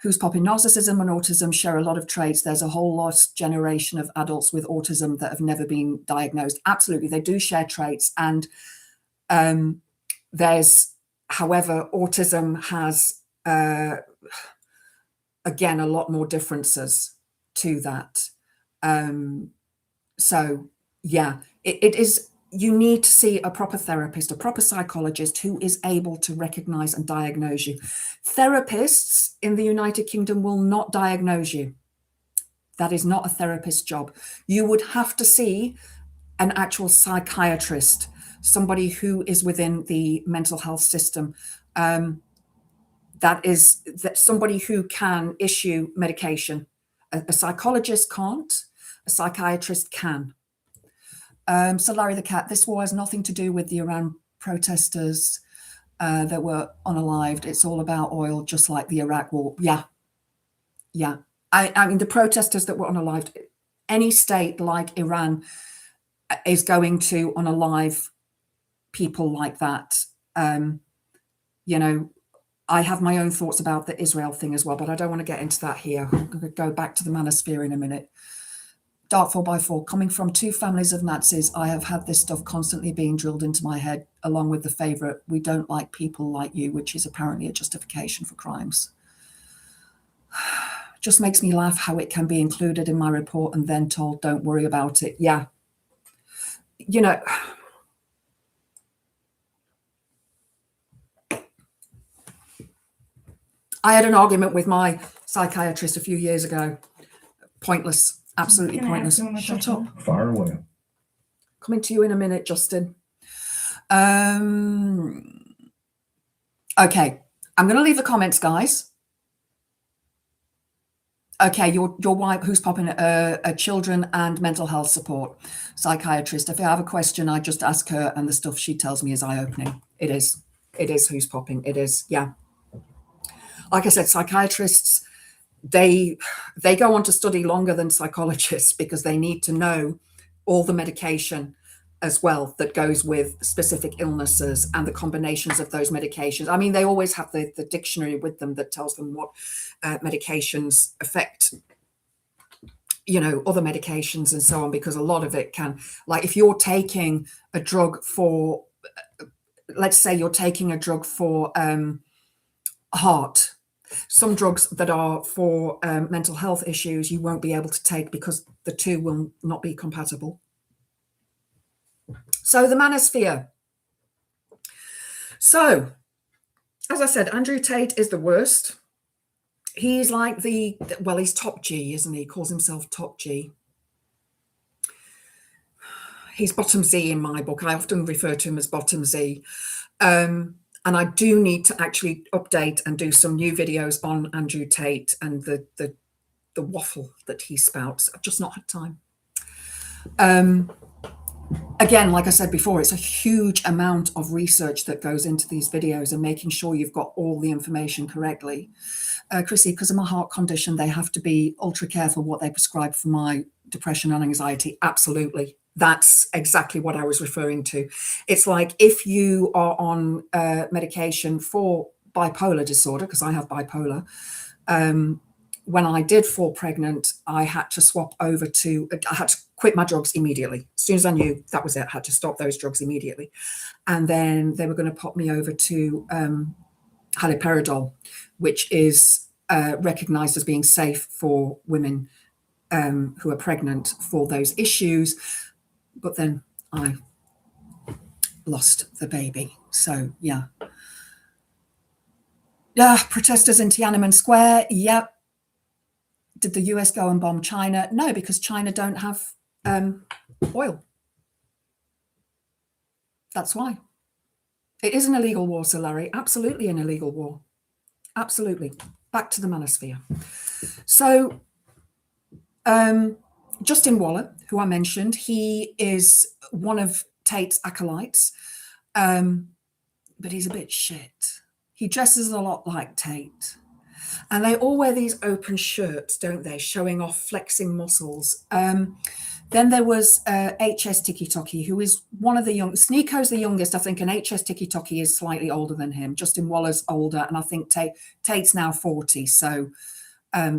Who's Popping? Narcissism and autism share a lot of traits. There's a whole lost generation of adults with autism that have never been diagnosed. Absolutely, they do share traits. And there's, however, autism has, again, a lot more differences to that. So, yeah, it is. You need to see a proper therapist, a proper psychologist who is able to recognize and diagnose you. Therapists in the United Kingdom will not diagnose you. That is not a therapist's job. You would have to see an actual psychiatrist, somebody who is within the mental health system. That somebody who can issue medication. A psychologist can't, a psychiatrist can. So Larry the Cat, this war has nothing to do with the Iran protesters that were unalived. It's all about oil, just like the Iraq war. Yeah. Yeah. I mean, the protesters that were unalived, any state like Iran is going to unalive people like that. You know, I have my own thoughts about the Israel thing as well, but I don't want to get into that here. I'm going to go back to the Manosphere in a minute. Dark 4x4, coming from two families of Nazis, I have had this stuff constantly being drilled into my head, along with the favorite, we don't like people like you, which is apparently a justification for crimes. Just makes me laugh how it can be included in my report and then told, don't worry about it. Yeah. You know, I had an argument with my psychiatrist a few years ago. Pointless. Absolutely pointless. Shut up.
Far away.
Coming to you in a minute, Justin. Okay, I'm going to leave the comments, guys. Okay, your wife, who's popping a children and mental health support psychiatrist. If I have a question, I just ask her, and the stuff she tells me is eye-opening. It is who's popping. It is, yeah. Like I said, psychiatrists, they go on to study longer than psychologists because they need to know all the medication as well that goes with specific illnesses and the combinations of those medications. I mean, they always have the dictionary with them that tells them what medications affect, you know, other medications and so on, because a lot of it can, like if you're taking a drug for, let's say you're taking a drug for heart, Some drugs that are for mental health issues you won't be able to take because the two will not be compatible. So the Manosphere. So, as I said, Andrew Tate is the worst. He's like well, he's top G, isn't he? He calls himself top G. He's bottom Z in my book. I often refer to him as bottom Z. And I do need to actually update and do some new videos on Andrew Tate and the waffle that he spouts. I've just not had time. Again, like I said before, it's a huge amount of research that goes into these videos and making sure you've got all the information correctly. Chrissy, because of my heart condition, they have to be ultra careful what they prescribe for my depression and anxiety. Absolutely. That's exactly what I was referring to. It's like if you are on medication for bipolar disorder, because I have bipolar, when I did fall pregnant, I had to swap over to, I had to quit my drugs immediately. As soon as I knew that was it, I had to stop those drugs immediately. And then they were going to pop me over to haloperidol, which is recognized as being safe for women who are pregnant for those issues. But then I lost the baby. So, yeah. Yeah, protesters in Tiananmen Square. Yep. Did the US go and bomb China? No, because China don't have oil. That's why. It is an illegal war, Sir Larry. Absolutely an illegal war. Absolutely. Back to the Manosphere. So, Justin Waller, who I mentioned, he is one of Tate's acolytes, but he's a bit shit. He dresses a lot like Tate. And they all wear these open shirts, don't they? Showing off, flexing muscles. Then there was HS Tiki Toki, who is one of the young. Sneeko's the youngest, I think, and HS Tiki Toki is slightly older than him. Justin Waller's older, and I think Tate's now 40. So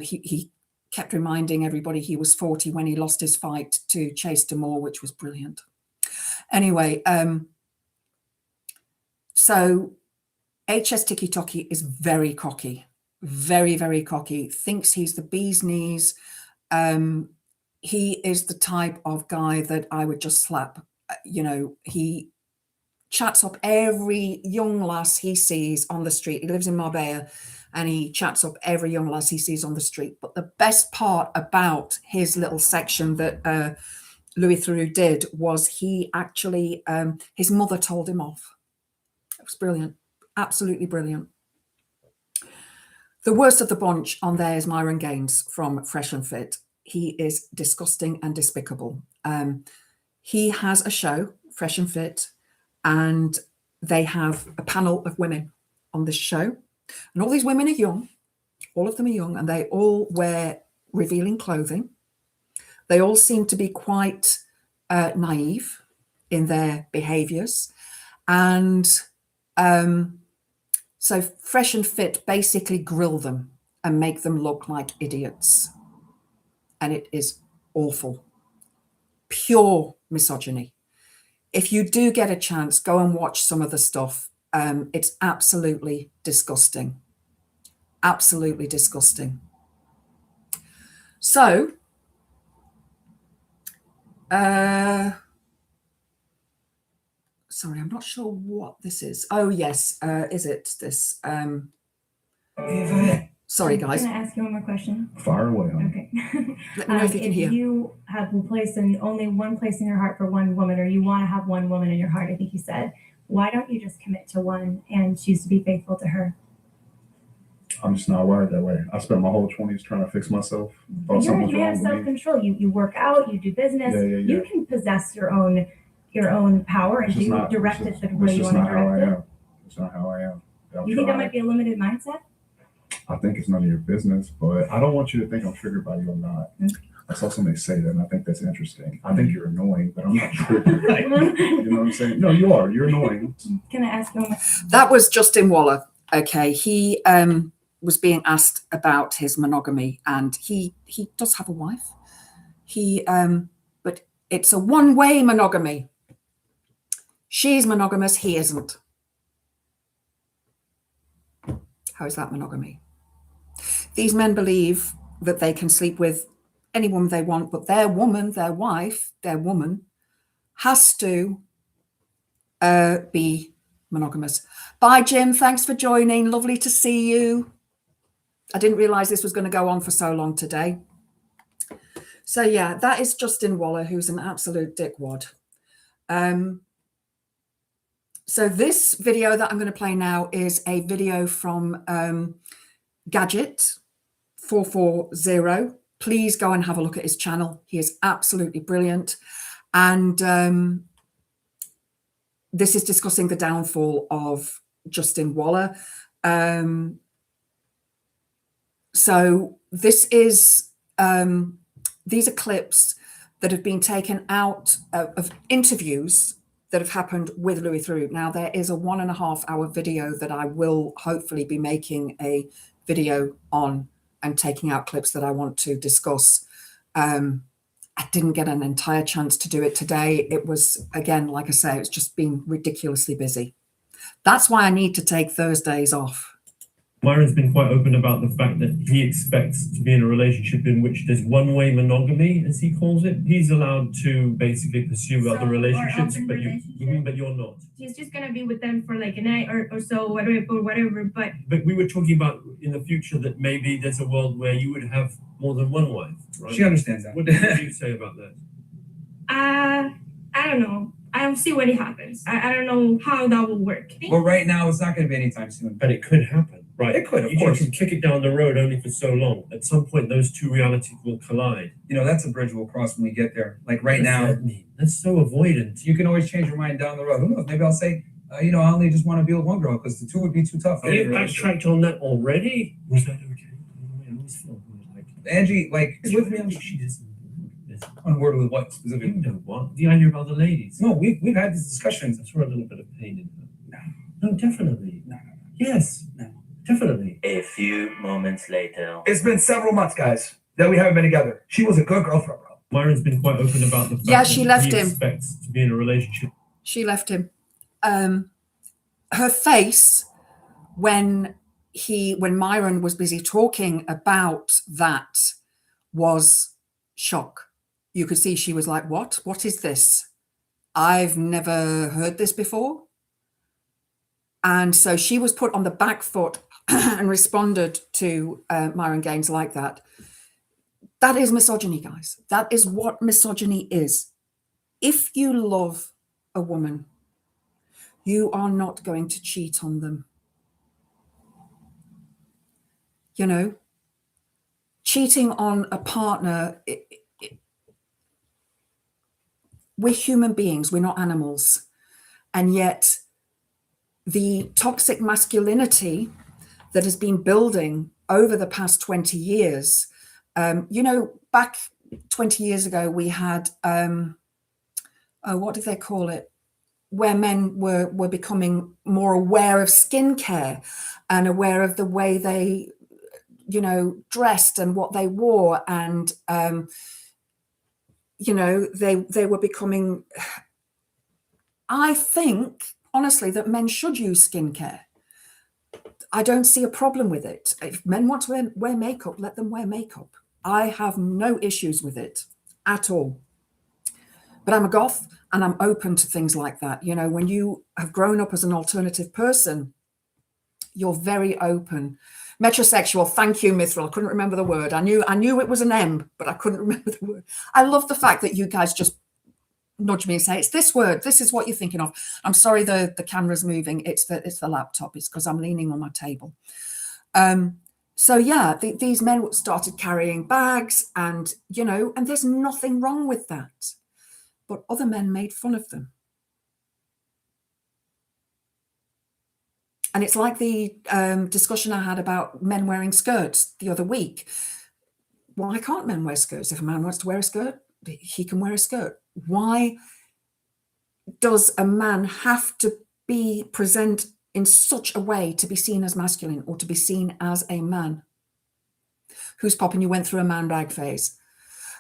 he kept reminding everybody he was 40 when he lost his fight to Chase Damore, which was brilliant. Anyway, so HS Tiki Toki is very cocky. Very, very cocky, thinks he's the bee's knees. He is the type of guy that I would just slap. You know, he chats up every young lass he sees on the street. He lives in Marbella and he chats up every young lass he sees on the street. But the best part about his little section that Louis Theroux did was he actually, his mother told him off. It was brilliant, absolutely brilliant. The worst of the bunch on there is Myron Gaines from Fresh and Fit. He is disgusting and despicable. He has a show, Fresh and Fit, and they have a panel of women on this show. And all these women are young. All of them are young, and they all wear revealing clothing. They all seem to be quite naive in their behaviors. And so Fresh and Fit basically grill them and make them look like idiots. And it is awful. Pure misogyny. If you do get a chance, go and watch some of the stuff. It's absolutely disgusting. Absolutely disgusting. So, sorry, I'm not sure what this is. Oh, yes. Is it this? Sorry, guys.
Can I ask you one more question?
Far away.
Okay.
Let me know if you can hear.
If you have only one place in your heart for one woman, or you want to have one woman in your heart, I think you said, why don't you just commit to one and choose to be faithful to her?
I'm just not wired that way. I spent my whole 20s trying to fix myself.
You have self-control. You work out, you do business. Yeah. You can possess your own power and direct it the way you want to direct it.
It's not how I am.
You think that might be a limited mindset?
I think it's none of your business, but I don't want you to think I'm triggered by you or not. I saw somebody say that, and I think that's interesting. I think you're annoying, but I'm not triggered. Right? You know what I'm saying? No, you are. You're annoying.
Can I ask you?
That was Justin Waller. Okay, he was being asked about his monogamy, and he does have a wife. But it's a one-way monogamy. She's monogamous, he isn't. How is that monogamy? These men believe that they can sleep with any woman they want, but their woman, their wife, their woman has to be monogamous. Bye, Jim. Thanks for joining. Lovely to see you. I didn't realize this was going to go on for so long today. So yeah, that is Justin Waller, who's an absolute dickwad. So this video that I'm going to play now is a video from Gadget 440. Please go and have a look at his channel. He is absolutely brilliant. And this is discussing the downfall of Justin Waller. So this is, these are clips that have been taken out of interviews that have happened with Louis Theroux. Now, there is a 1.5 hour video that I will hopefully be making a video on and taking out clips that I want to discuss. I didn't get an entire chance to do it today. It was, again, like I say, it's just been ridiculously busy. That's why I need to take Thursdays off.
Myron's been quite open about the fact that he expects to be in a relationship in which there's one-way monogamy, as he calls it. He's allowed to basically pursue other relationships, but you're not.
He's just gonna be with them for like a night or so, whatever. But
we were talking about in the future that maybe there's a world where you would have more than one wife, right?
She understands that.
What do you say about that?
I don't know. I don't see when it happens. I don't know how that will work.
But right now, it's not going to be anytime soon.
But it could happen, right?
It could, of
you
course.
You can kick it down the road only for so long. At some point, those two realities will collide.
You know, that's a bridge we'll cross when we get there. Like right
What
now,
does that mean? That's so avoidant.
you can always change your mind down the road. Who knows? Maybe I'll say, you know, I only just want to be with one girl because the two would be too tough.
Have you backtracked on that already? Was that okay? I always felt like
Angie, like, is with me on
she doesn't.
on word with what
You
specifically?
know what? The idea of other ladies.
No, we've had these discussions.
I saw a little bit of pain in her.
No.
No, definitely.
No.
Yes.
No.
Definitely.
A few moments later.
It's been several months, guys, that we haven't been together. She was a good girl for a bro.
Myron's been quite open about the fact
Yeah, she
that
left
he
him.
expects to be in a relationship.
She left him. Her face when Myron was busy talking about that was shock. You could see she was like, what? What is this? I've never heard this before. And so she was put on the back foot and responded to Myron Gaines like that. That is misogyny, guys. That is what misogyny is. If you love a woman, you are not going to cheat on them. You know, cheating on a partner, we're human beings, we're not animals. And yet the toxic masculinity that has been building over the past 20 years, you know, back 20 years ago, we had, what did they call it? Where men were becoming more aware of skincare and aware of the way they, you know, dressed and what they wore. And, you know, they were becoming, I think, honestly, that men should use skincare. I don't see a problem with it. If men want to wear makeup, let them wear makeup. I have no issues with it at all. But I'm a goth and I'm open to things like that. You know, when you have grown up as an alternative person, you're very open. Metrosexual, thank you, Mithril. I couldn't remember the word. I knew it was an M, but I couldn't remember the word. I love the fact that you guys just nudge me and say, it's this word, this is what you're thinking of. I'm sorry the camera's moving. It's the laptop. It's because I'm leaning on my table. So yeah, these men started carrying bags and, you know, and there's nothing wrong with that. But other men made fun of them. And it's like the discussion I had about men wearing skirts the other week. Why can't men wear skirts? If a man wants to wear a skirt, he can wear a skirt. Why does a man have to be present in such a way to be seen as masculine or to be seen as a man? Who's popping? You went through a man bag phase.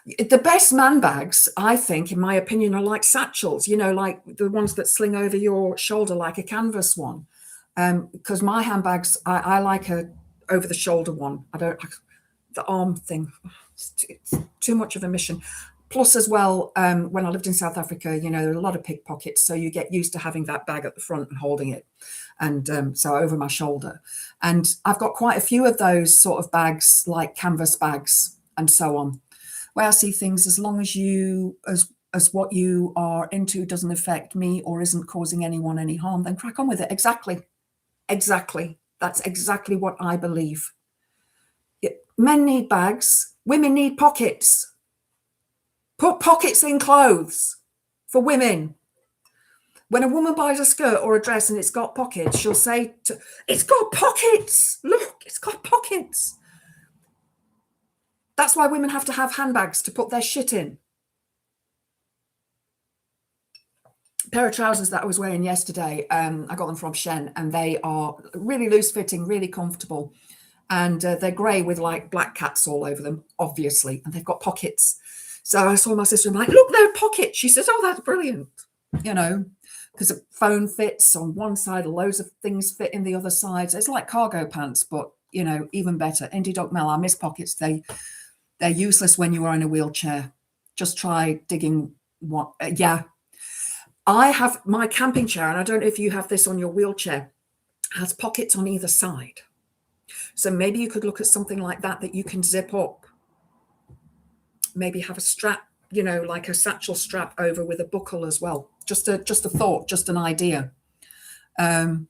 The best man bags, I think, in my opinion, are like satchels, you know, like the ones that sling over your shoulder like a canvas one. Because my handbags, I like a over the shoulder one. the arm thing. It's too much of a mission. Plus, as well, when I lived in South Africa, you know, there are a lot of pickpockets, so you get used to having that bag at the front and holding it, and so over my shoulder. And I've got quite a few of those sort of bags, like canvas bags and so on, where I see things, as long as you, as what you are into doesn't affect me or isn't causing anyone any harm, then crack on with it. Exactly. That's exactly what I believe. Men need bags. Women need pockets. Put pockets in clothes for women. When a woman buys a skirt or a dress and it's got pockets, she'll say, it's got pockets. Look, it's got pockets. That's why women have to have handbags to put their shit in. A pair of trousers that I was wearing yesterday, I got them from Shea, and they are really loose fitting, really comfortable. And they're grey with like black cats all over them, obviously, and they've got pockets. So I saw my sister and I'm like, look, they're pockets. She says, oh, that's brilliant, you know, because a phone fits on one side, loads of things fit in the other side. So it's like cargo pants, but, you know, even better. Indie Doc Mel, I miss pockets. They're useless when you are in a wheelchair. Just try digging one. Yeah. I have my camping chair, and I don't know if you have this on your wheelchair, has pockets on either side. So maybe you could look at something like that you can zip up. Maybe have a strap, you know, like a satchel strap over with a buckle as well. Just a thought, just an idea. If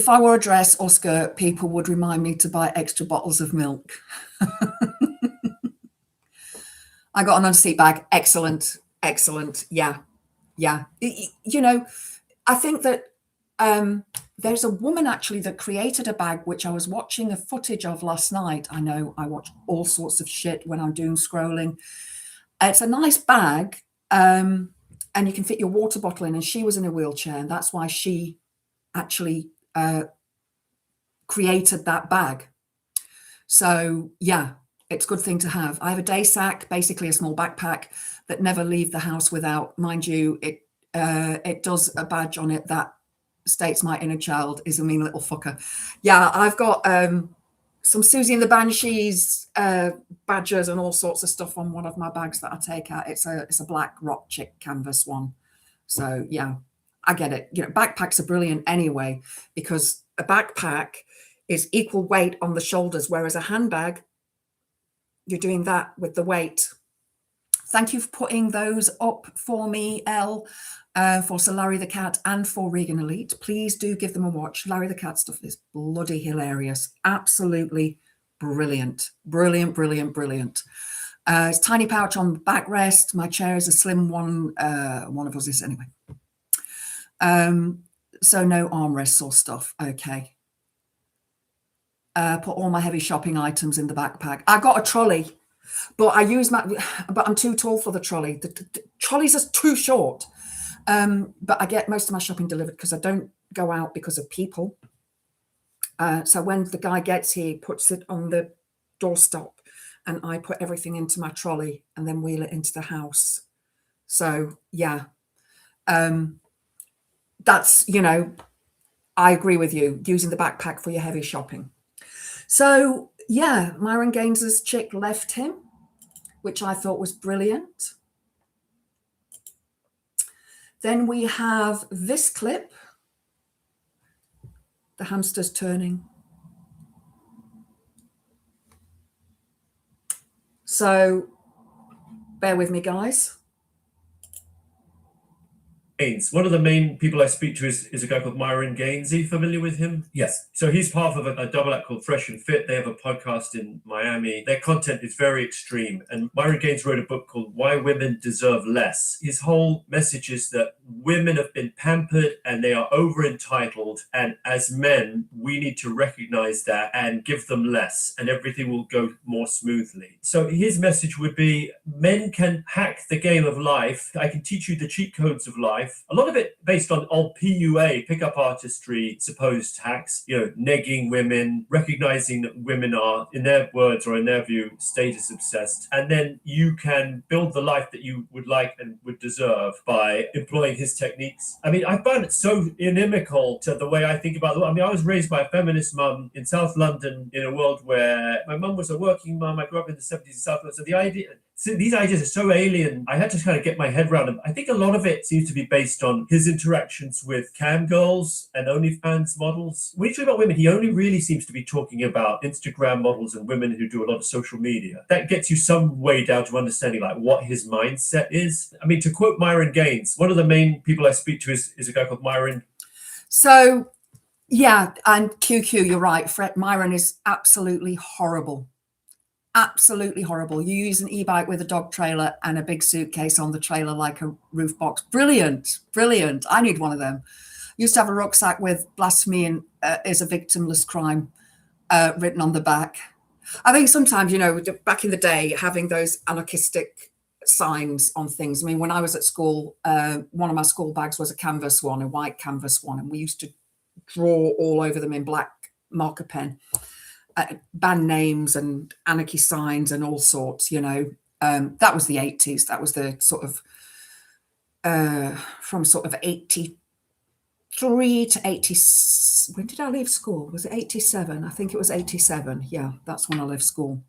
I wore a dress or skirt, people would remind me to buy extra bottles of milk. I got an under-seat bag. Excellent. Yeah. You know, I think that there's a woman actually that created a bag, which I was watching a footage of last night. I know I watch all sorts of shit when I'm doing scrolling. It's a nice bag, and you can fit your water bottle in, and she was in a wheelchair, and that's why she actually created that bag. So yeah, it's a good thing to have. I have a day sack, basically a small backpack that never leave the house without. Mind you, it does a badge on it that states my inner child is a mean little fucker. Yeah, I've got some Susie and the Banshees badges and all sorts of stuff on one of my bags that I take out. It's a black rock chick canvas one. So yeah, I get it. You know, backpacks are brilliant anyway, because a backpack is equal weight on the shoulders, whereas a handbag, you're doing that with the weight. Thank you for putting those up for me, Elle, for Sir Larry the Cat and for Regan Elite. Please do give them a watch. Larry the Cat stuff is bloody hilarious. Absolutely brilliant. Brilliant. It's tiny pouch on the backrest. My chair is a slim one. One of us is anyway. So no armrests or stuff. Okay. Put all my heavy shopping items in the backpack. I got a trolley, but I'm too tall for the trolley. The trolleys are too short. But I get most of my shopping delivered because I don't go out because of people. So when the guy gets here, he puts it on the doorstep, and I put everything into my trolley and then wheel it into the house. So yeah, that's, you know, I agree with you, using the backpack for your heavy shopping. So yeah, Myron Gaines's chick left him, which I thought was brilliant. Then we have this clip, the hamster's turning. So bear with me, guys.
Gaines. One of the main people I speak to is a guy called Myron Gaines. Are you familiar with him?
Yes.
So he's part of a double act called Fresh and Fit. They have a podcast in Miami. Their content is very extreme. And Myron Gaines wrote a book called Why Women Deserve Less. His whole message is that women have been pampered and they are over entitled. And as men, we need to recognize that and give them less, and everything will go more smoothly. So his message would be, men can hack the game of life. I can teach you the cheat codes of life. life. A lot of it based on old PUA, pickup artistry, supposed hacks, negging women, recognizing that women are, in their words or in their view, status obsessed. And then you can build the life that you would like and would deserve by employing his techniques. I mean, I find it so inimical to the way I think about the world. I mean, I was raised by a feminist mum in South London in a world where my mum was a working mum. I grew up in the 70s in South London. So these ideas are so alien. I had to kind of get my head around them. I think a lot of it seems to be based on his interactions with cam girls and OnlyFans models. When you talk about women, he only really seems to be talking about Instagram models and women who do a lot of social media. That gets you some way down to understanding like what his mindset is. I mean, to quote Myron Gaines, one of the main people I speak to is a guy called Myron.
So, yeah, and QQ, you're right. Myron is absolutely horrible. Absolutely horrible. You use an e-bike with a dog trailer and a big suitcase on the trailer like a roof box. Brilliant, brilliant. I need one of them. Used to have a rucksack with blasphemy is a victimless crime written on the back. I think sometimes, back in the day, having those anarchistic signs on things. I mean, when I was at school, one of my school bags was a canvas one, a white canvas one, and we used to draw all over them in black marker pen. Band names and anarchy signs and all sorts, that was the 80s. That was the sort of from sort of 83 to 80. When did I leave school? Was it 87? I think it was 87. Yeah, that's when I left school.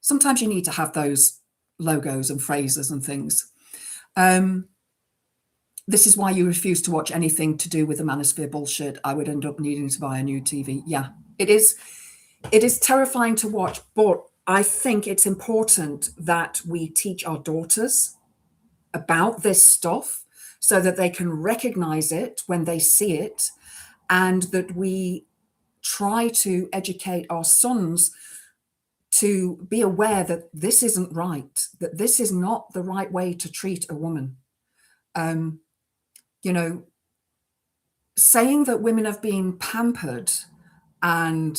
Sometimes you need to have those logos and phrases and things. This is why you refuse to watch anything to do with the Manosphere bullshit. I would end up needing to buy a new TV. Yeah. It is terrifying to watch, but I think it's important that we teach our daughters about this stuff so that they can recognize it when they see it, and that we try to educate our sons to be aware that this isn't right, that this is not the right way to treat a woman. Saying that women have been pampered and,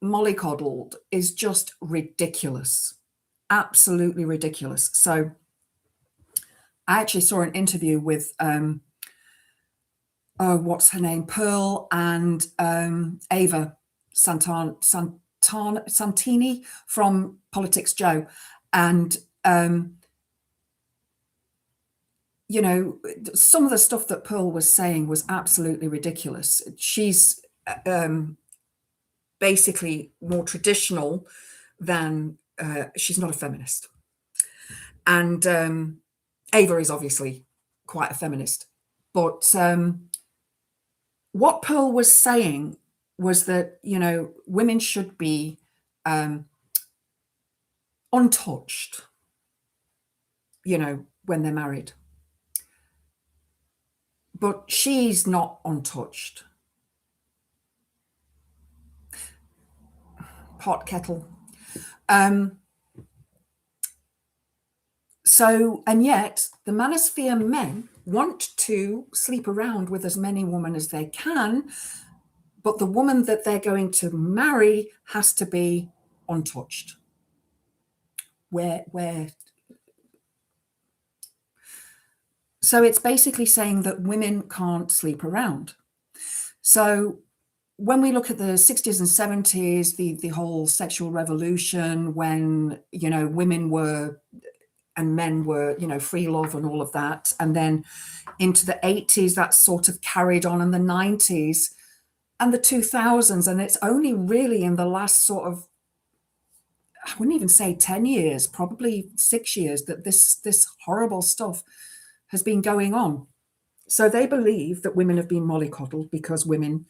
mollycoddled is just ridiculous. Absolutely ridiculous. So I actually saw an interview with, what's her name? Pearl and Ava Santini from Politics Joe. And, some of the stuff that Pearl was saying was absolutely ridiculous. She's basically more traditional than she's not a feminist. And Ava is obviously quite a feminist. But what Pearl was saying was that, women should be untouched, when they're married. But she's not untouched. Pot kettle. And yet the Manosphere men want to sleep around with as many women as they can, but the woman that they're going to marry has to be untouched. So it's basically saying that women can't sleep around. So when we look at the 60s and 70s, the whole sexual revolution, when, women were and men were, free love and all of that. And then into the 80s, that sort of carried on in the 90s and the 2000s. And it's only really in the last sort of, I wouldn't even say 10 years, probably 6 years, that this horrible stuff has been going on. So they believe that women have been mollycoddled because women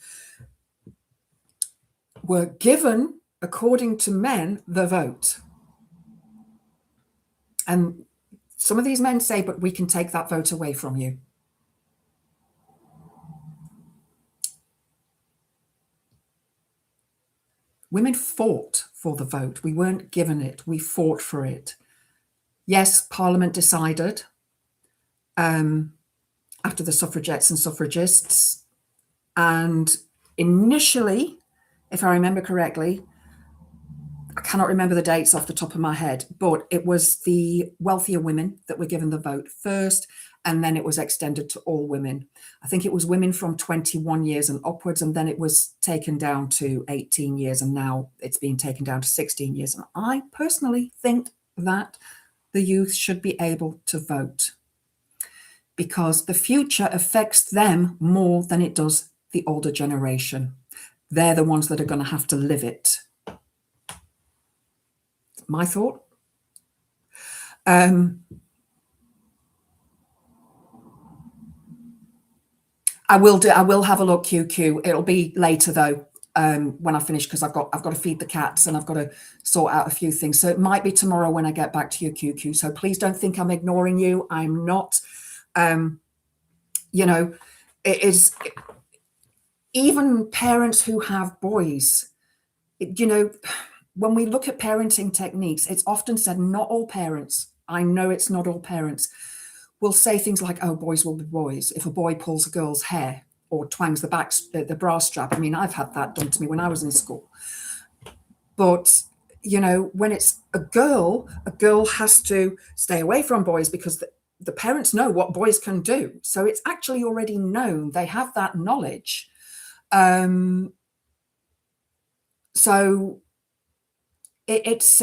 were given, according to men, the vote. And some of these men say, but we can take that vote away from you. Women fought for the vote. We weren't given it. We fought for it. Yes, Parliament decided after the suffragettes and suffragists. And initially, if I remember correctly, I cannot remember the dates off the top of my head, but it was the wealthier women that were given the vote first, and then it was extended to all women. I think it was women from 21 years and upwards, and then it was taken down to 18 years, and now it's being taken down to 16 years. And I personally think that the youth should be able to vote, because the future affects them more than it does the older generation. They're the ones that are going to have to live it. My thought. I will have a look, QQ. It'll be later though, when I finish, because I've got to feed the cats and I've got to sort out a few things. So it might be tomorrow when I get back to you, QQ. So please don't think I'm ignoring you. I'm not. You know, it is, even parents who have boys, you know, when we look at parenting techniques, it's often said, not all parents, I know it's not all parents, will say things like, oh, boys will be boys. If a boy pulls a girl's hair or twangs the bra strap. I mean, I've had that done to me when I was in school. But, you know, when it's a girl has to stay away from boys because the parents know what boys can do. So it's actually already known. They have that knowledge. So it's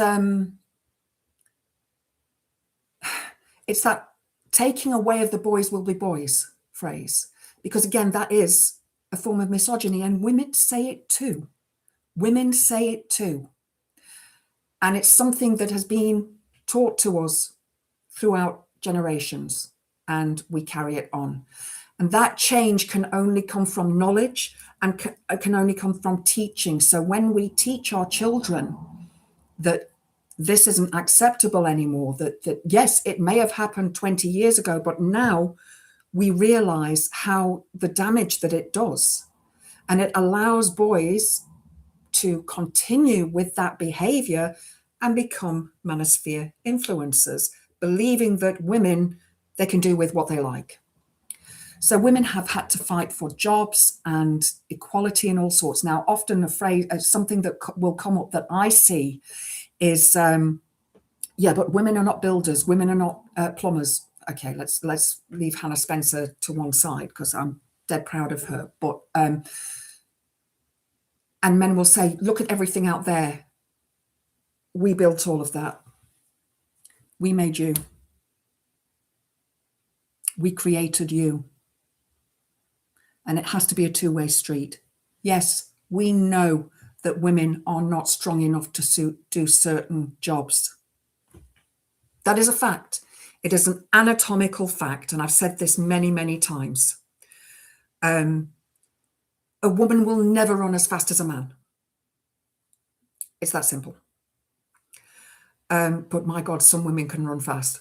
that taking away of the boys will be boys phrase, because again, that is a form of misogyny, and women say it too. Women say it too. And it's something that has been taught to us throughout generations, and we carry it on. And that change can only come from knowledge and can only come from teaching. So when we teach our children that this isn't acceptable anymore, that yes, it may have happened 20 years ago, but now we realize how the damage that it does. And it allows boys to continue with that behavior and become manosphere influencers, believing that women, they can do with what they like. So women have had to fight for jobs and equality and all sorts. Now, often a phrase, something that will come up that I see is, yeah, but women are not builders. Women are not plumbers. Okay, let's leave Hannah Spencer to one side because I'm dead proud of her. But and men will say, look at everything out there. We built all of that. We made you. We created you. And it has to be a two-way street. Yes, we know that women are not strong enough to do certain jobs. That is a fact. It is an anatomical fact, and I've said this many, many times. A woman will never run as fast as a man. It's that simple. But my God, some women can run fast.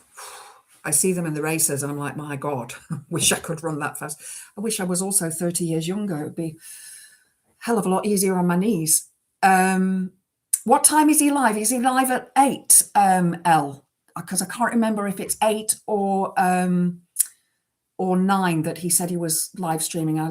I see them in the races and I'm like, my God, I wish I could run that fast. I wish I was also 30 years younger. It would be a hell of a lot easier on my knees. What time is he live? Is he live at 8, L? Because I can't remember if it's 8 or 9 that he said he was live streaming. I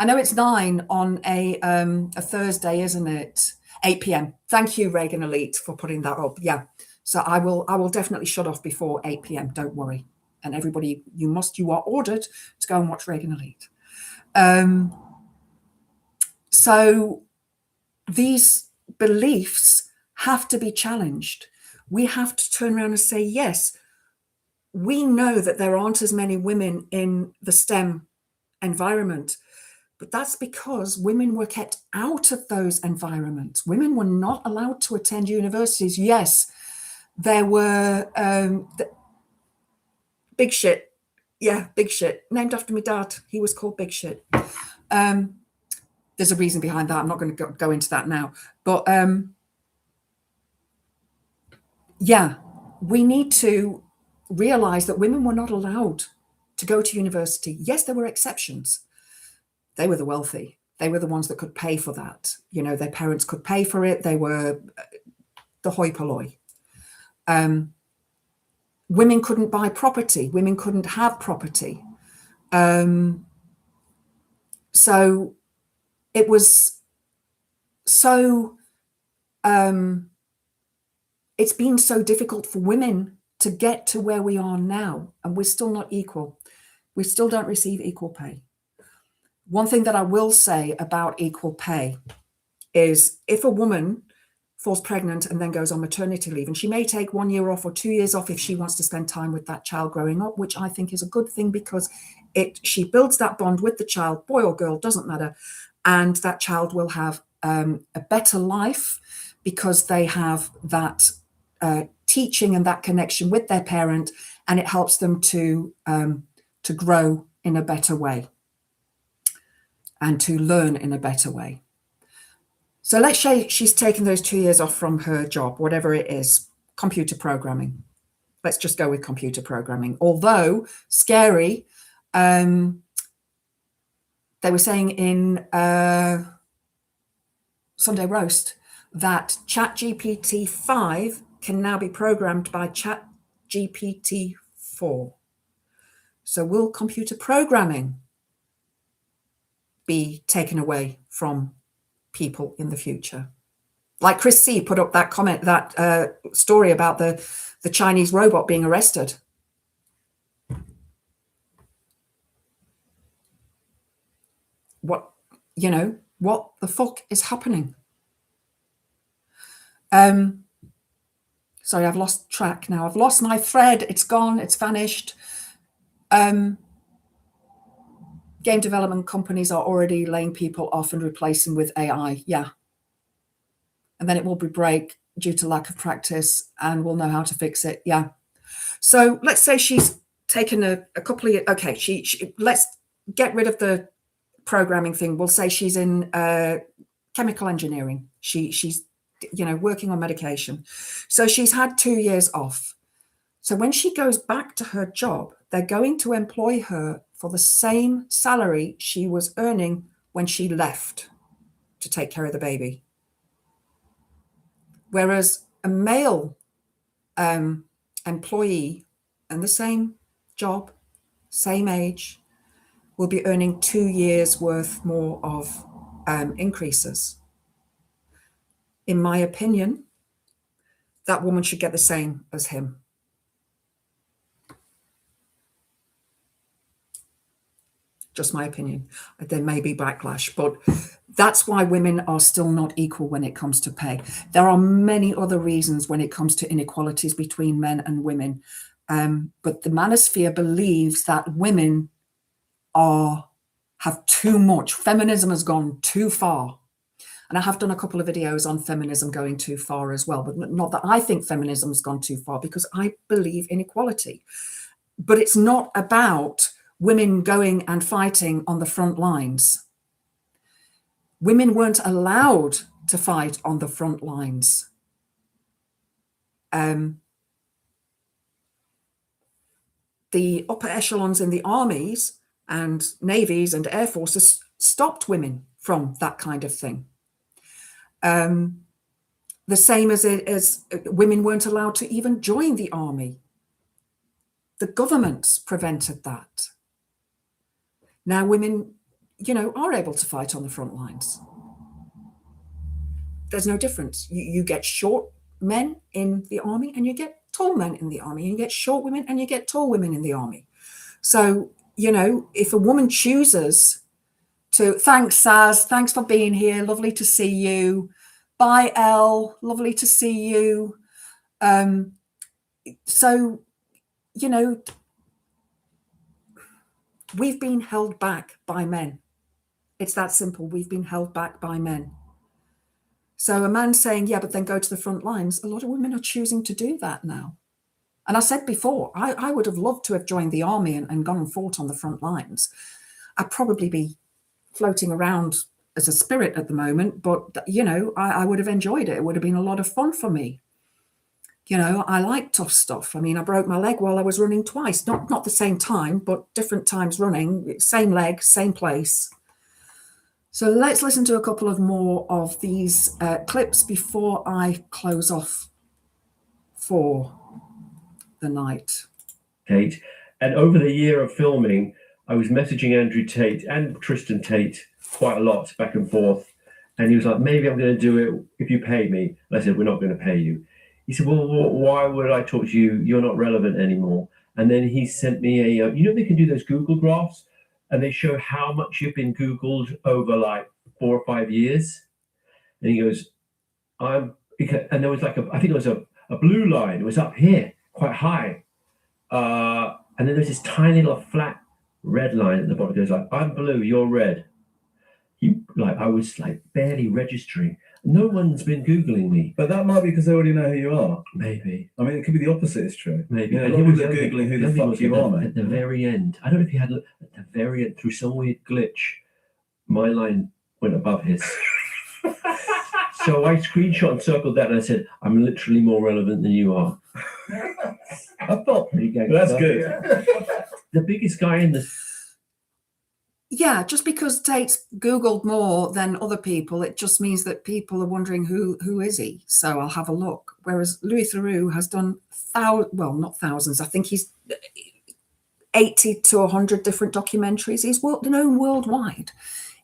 know it's 9 on a Thursday, isn't it? 8 p.m. Thank you, Reagan Elite, for putting that up. Yeah. So I will definitely shut off before 8 p.m. Don't worry. And everybody, you are ordered to go and watch Reagan Elite. So these beliefs have to be challenged. We have to turn around and say, yes, we know that there aren't as many women in the STEM environment, but that's because women were kept out of those environments. Women were not allowed to attend universities. Yes, there were Big Shit. Yeah, Big Shit. Named after my dad. He was called Big Shit. There's a reason behind that. I'm not going to go into that now. But yeah, we need to realize that women were not allowed to go to university. Yes, there were exceptions. They were the wealthy. They were the ones that could pay for that. You know, their parents could pay for it. They were the hoi polloi. Women couldn't buy property. Women couldn't have property. So it was so it's been so difficult for women to get to where we are now, and we're still not equal. We still don't receive equal pay. One thing that I will say about equal pay is if a woman falls pregnant and then goes on maternity leave, and she may take 1 year off or 2 years off if she wants to spend time with that child growing up, which I think is a good thing, because she builds that bond with the child, boy or girl, doesn't matter, and that child will have a better life because they have that teaching and that connection with their parent, and it helps them to grow in a better way and to learn in a better way. So let's say she's taken those 2 years off from her job, whatever it is, computer programming. Let's just go with computer programming. Although scary, they were saying in Sunday Roast that ChatGPT 5 can now be programmed by ChatGPT 4. So will computer programming be taken away from people in the future? Like Chris C put up that comment, that story about the Chinese robot being arrested. What the fuck is happening? Sorry, I've lost track now. I've lost my thread. It's gone. It's vanished. Game development companies are already laying people off and replacing with AI. Yeah. And then it will be break due to lack of practice, and we'll know how to fix it. Yeah. So let's say she's taken a couple of, okay, she let's get rid of the programming thing. We'll say she's in chemical engineering. She's working on medication. So she's had 2 years off. So when she goes back to her job, they're going to employ her for the same salary she was earning when she left to take care of the baby. Whereas a male employee in the same job, same age, will be earning 2 years worth more of increases. In my opinion, that woman should get the same as him. Just my opinion. There may be backlash, but that's why women are still not equal when it comes to pay. There are many other reasons when it comes to inequalities between men and women. But the Manosphere believes that women have too much. Feminism has gone too far. And I have done a couple of videos on feminism going too far as well, but not that I think feminism has gone too far, because I believe in equality. But it's not about women going and fighting on the front lines. Women weren't allowed to fight on the front lines. The upper echelons in the armies and navies and air forces stopped women from that kind of thing. The same as women weren't allowed to even join the army. The governments prevented that. Now women, are able to fight on the front lines. There's no difference. You get short men in the army and you get tall men in the army. And you get short women and you get tall women in the army. So, if a woman chooses to, thanks, Saz, thanks for being here. Lovely to see you. Bye, Elle. Lovely to see you. So, we've been held back by men. It's that simple. We've been held back by men. So a man saying, yeah, but then go to the front lines. A lot of women are choosing to do that now. And I said before, I would have loved to have joined the army and gone and fought on the front lines. I'd probably be floating around as a spirit at the moment, but, I would have enjoyed it. It would have been a lot of fun for me. I like tough stuff. I mean, I broke my leg while I was running twice, not the same time, but different times running, same leg, same place. So let's listen to a couple of more of these clips before I close off for the night.
Tate, and over the year of filming, I was messaging Andrew Tate and Tristan Tate quite a lot back and forth. And he was like, maybe I'm going to do it if you pay me. And I said, we're not going to pay you. He said, well, why would I talk to you? You're not relevant anymore. And then he sent me a, they can do those Google graphs and they show how much you've been Googled over like 4 or 5 years. And he goes, and there was like I think it was a blue line. It was up here, quite high. And then there's this tiny little flat red line at the bottom. It goes like, I'm blue, you're red. I was like barely registering. No one's been Googling me.
But that might be because they already know who you are.
Maybe.
I mean, it could be the opposite is true.
Maybe.
You know, a lot of people are Googling who the fuck you are, mate.
At the very end. I don't know if he had, at the very end, through some weird glitch, my line went above his. So I screenshot and circled that and I said, I'm literally more relevant than you are. I felt pretty gangster.
That's good.
The biggest guy in the...
Yeah, just because Tate's Googled more than other people, it just means that people are wondering who is he? So I'll have a look. Whereas Louis Theroux has done not thousands. I think he's 80 to 100 different documentaries. He's known worldwide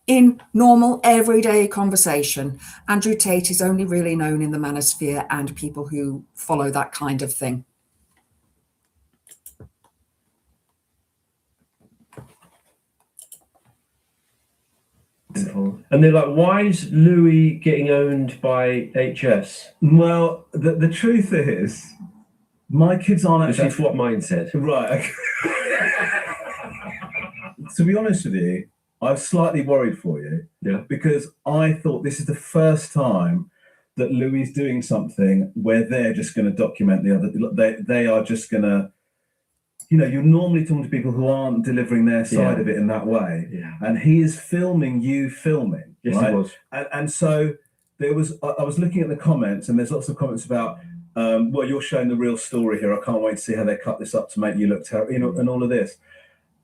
in normal, everyday conversation. Andrew Tate is only really known in the Manosphere and people who follow that kind of thing.
And they're like, why is Louis getting owned by HS?
Well, the truth is, my kids aren't actually...
That's what mine said.
Right. Okay. To be honest with you, I was slightly worried for you.
Yeah.
Because I thought this is the first time that Louis is doing something where they're just going to document the other... They are just going to... You know, you're normally talking to people who aren't delivering their side of it in that way.
Yeah.
And he is filming you filming.
Yes,
right?
he was.
And so there was, I was looking at the comments and there's lots of comments about, well, you're showing the real story here. I can't wait to see how they cut this up to make you look terrible, you know, and all of this.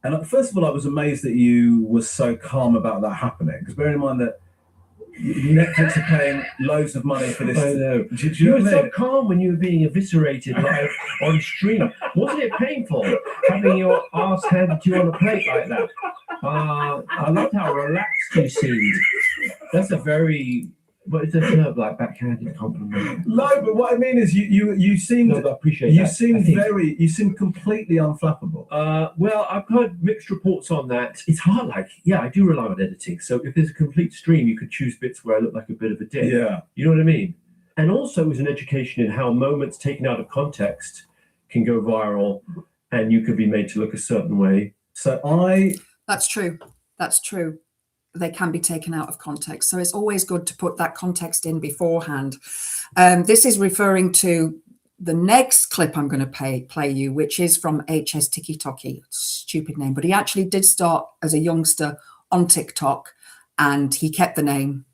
And first of all, I was amazed that you were so calm about that happening. Because bear in mind that Netflix are paying loads of money for this.
I know. You were so calm when you were being eviscerated live on stream. Wasn't it painful having your ass handed to you on a plate like that? I loved how relaxed you seemed. That's a very, what is it, like backhanded compliment?
No, but what I mean is you seemed.
No, I appreciate
you
that.
You seemed completely unflappable.
Well, I've heard mixed reports on that. It's hard, I do rely on editing. So if there's a complete stream, you could choose bits where I look like a bit of a dick.
Yeah.
You know what I mean? And also it was an education in how moments taken out of context can go viral and you could be made to look a certain way.
That's true. That's true. They can be taken out of context. So it's always good to put that context in beforehand. This is referring to the next clip I'm going to play you, which is from HS TikTok. Stupid name, but he actually did start as a youngster on TikTok and he kept the name.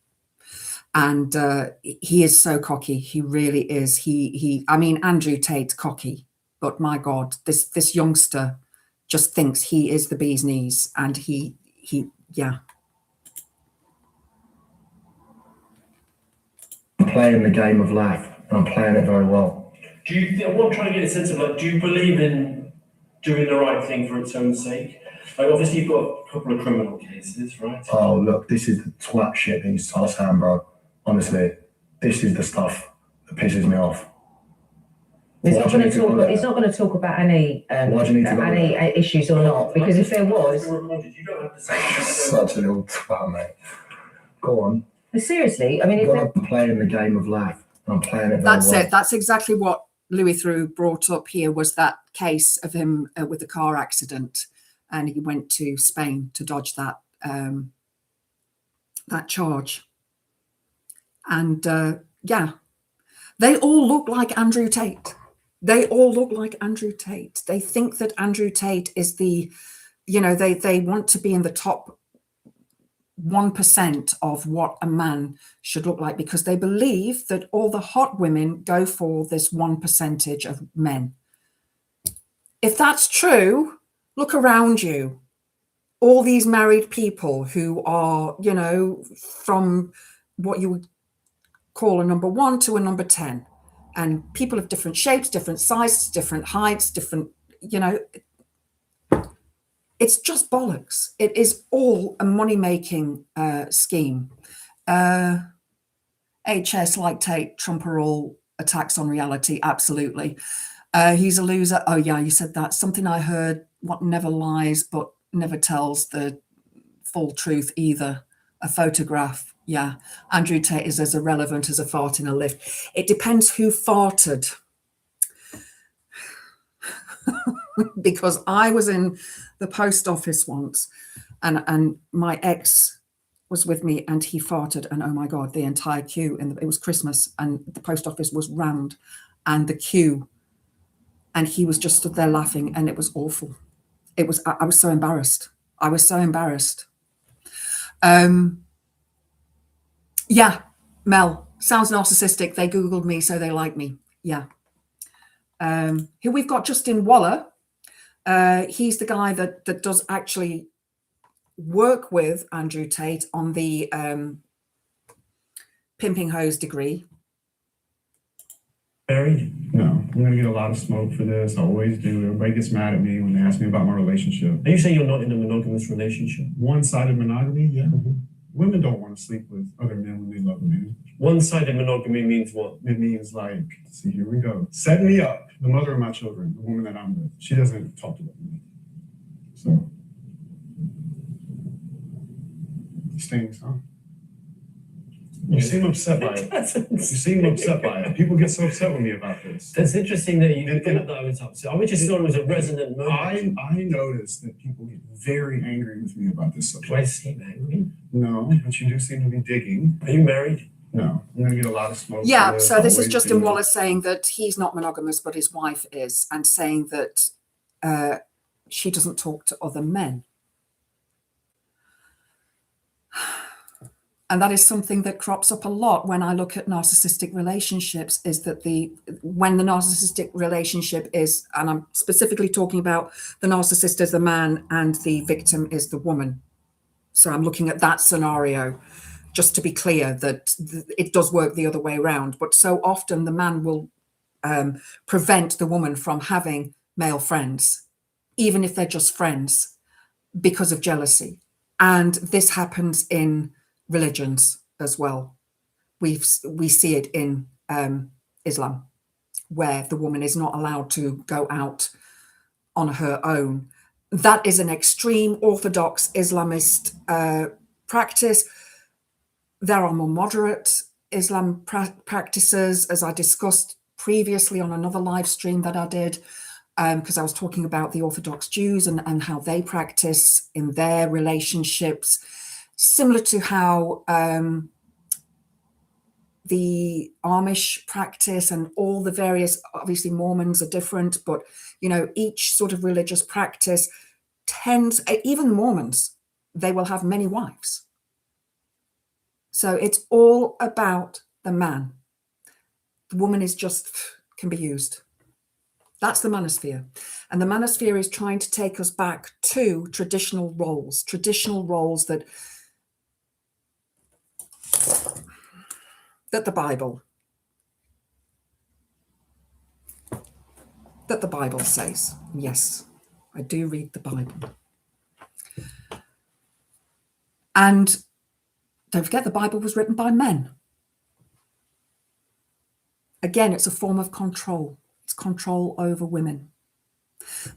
And he is so cocky. He really is. I mean, Andrew Tate's cocky, but my God, this youngster just thinks he is the bee's knees. And yeah.
I'm playing the game of life, and I'm playing it very well.
Do you? What I'm trying to get a sense of, do you believe in doing the right thing for its own sake? Obviously you've got a couple of criminal cases, right?
Oh, look, this is the twat shit that he's Tahsin, bro. Honestly, this is the stuff that pisses me off.
He's not going to talk about any issues or not, because if there was,
you don't have to say
such a little twat, mate. Go on.
But seriously, I mean,
I'm playing the game of life. I'm playing it.
That's it. That's exactly what Louis Theroux brought up here, was that case of him with the car accident, and he went to Spain to dodge that that charge. And yeah, they all look like Andrew Tate. They all look like Andrew Tate. They think that Andrew Tate is the, they want to be in the top 1% of what a man should look like, because they believe that all the hot women go for this 1% of men. If that's true, look around you. All these married people who are, from what you would call a number 1 to a number 10, and people of different shapes, different sizes, different heights, different, it's just bollocks. It is all a money-making scheme. HS, like Tate, Trump are all attacks on reality. Absolutely. He's a loser. Oh yeah, you said that. Something I heard, what never lies, but never tells the full truth either. A photograph. Yeah. Andrew Tate is as irrelevant as a fart in a lift. It depends who farted. Because I was in the post office once and my ex was with me and he farted, and oh my God, the entire queue, and it was Christmas and the post office was rammed and the queue, and he was just stood there laughing, and it was awful. It was, I was so embarrassed. I was so embarrassed. Yeah, Mel, sounds narcissistic. They Googled me, so they like me. Yeah. Here we've got Justin Waller. He's the guy that does actually work with Andrew Tate on the pimping hose degree.
Married?
No, I'm gonna get a lot of smoke for this. I always do. Everybody gets mad at me when they ask me about my relationship.
Are you saying you're not in a monogamous relationship?
One-sided monogamy, yeah. Women don't want to sleep with other men when they love a man.
One-sided monogamy means what?
It means like, see, here we go. Set me up. The mother of my children, the woman that I'm with, she doesn't talk to me. So, stings, huh? You seem upset by it. You seem upset by it. People get so upset with me about this.
That's interesting that you thought that I was upset. I just thought it was a resonant moment.
I noticed that people get very angry with me about this subject.
Do I seem angry?
No, but you do seem to be digging.
Are you married?
No, I'm going to get a lot of smoke.
Yeah, so this is Justin Wallace saying that he's not monogamous, but his wife is, and saying that she doesn't talk to other men. And that is something that crops up a lot when I look at narcissistic relationships, is that when the narcissistic relationship is, and I'm specifically talking about the narcissist as the man and the victim is the woman. So I'm looking at that scenario, just to be clear that it does work the other way around. But so often the man will prevent the woman from having male friends, even if they're just friends, because of jealousy. And this happens in religions as well. We see it in Islam, where the woman is not allowed to go out on her own. That is an extreme orthodox Islamist practice. There are more moderate Islam practices, as I discussed previously on another live stream that I did, because I was talking about the Orthodox Jews and how they practice in their relationships, similar to how the Amish practice and all the various, obviously Mormons are different, but you know, each sort of religious practice tends, even Mormons, they will have many wives. So it's all about the man. The woman is just, can be used. That's the Manosphere. And the Manosphere is trying to take us back to traditional roles that the Bible says. Yes, I do read the Bible. And don't forget, the Bible was written by men. Again, it's a form of control. It's control over women.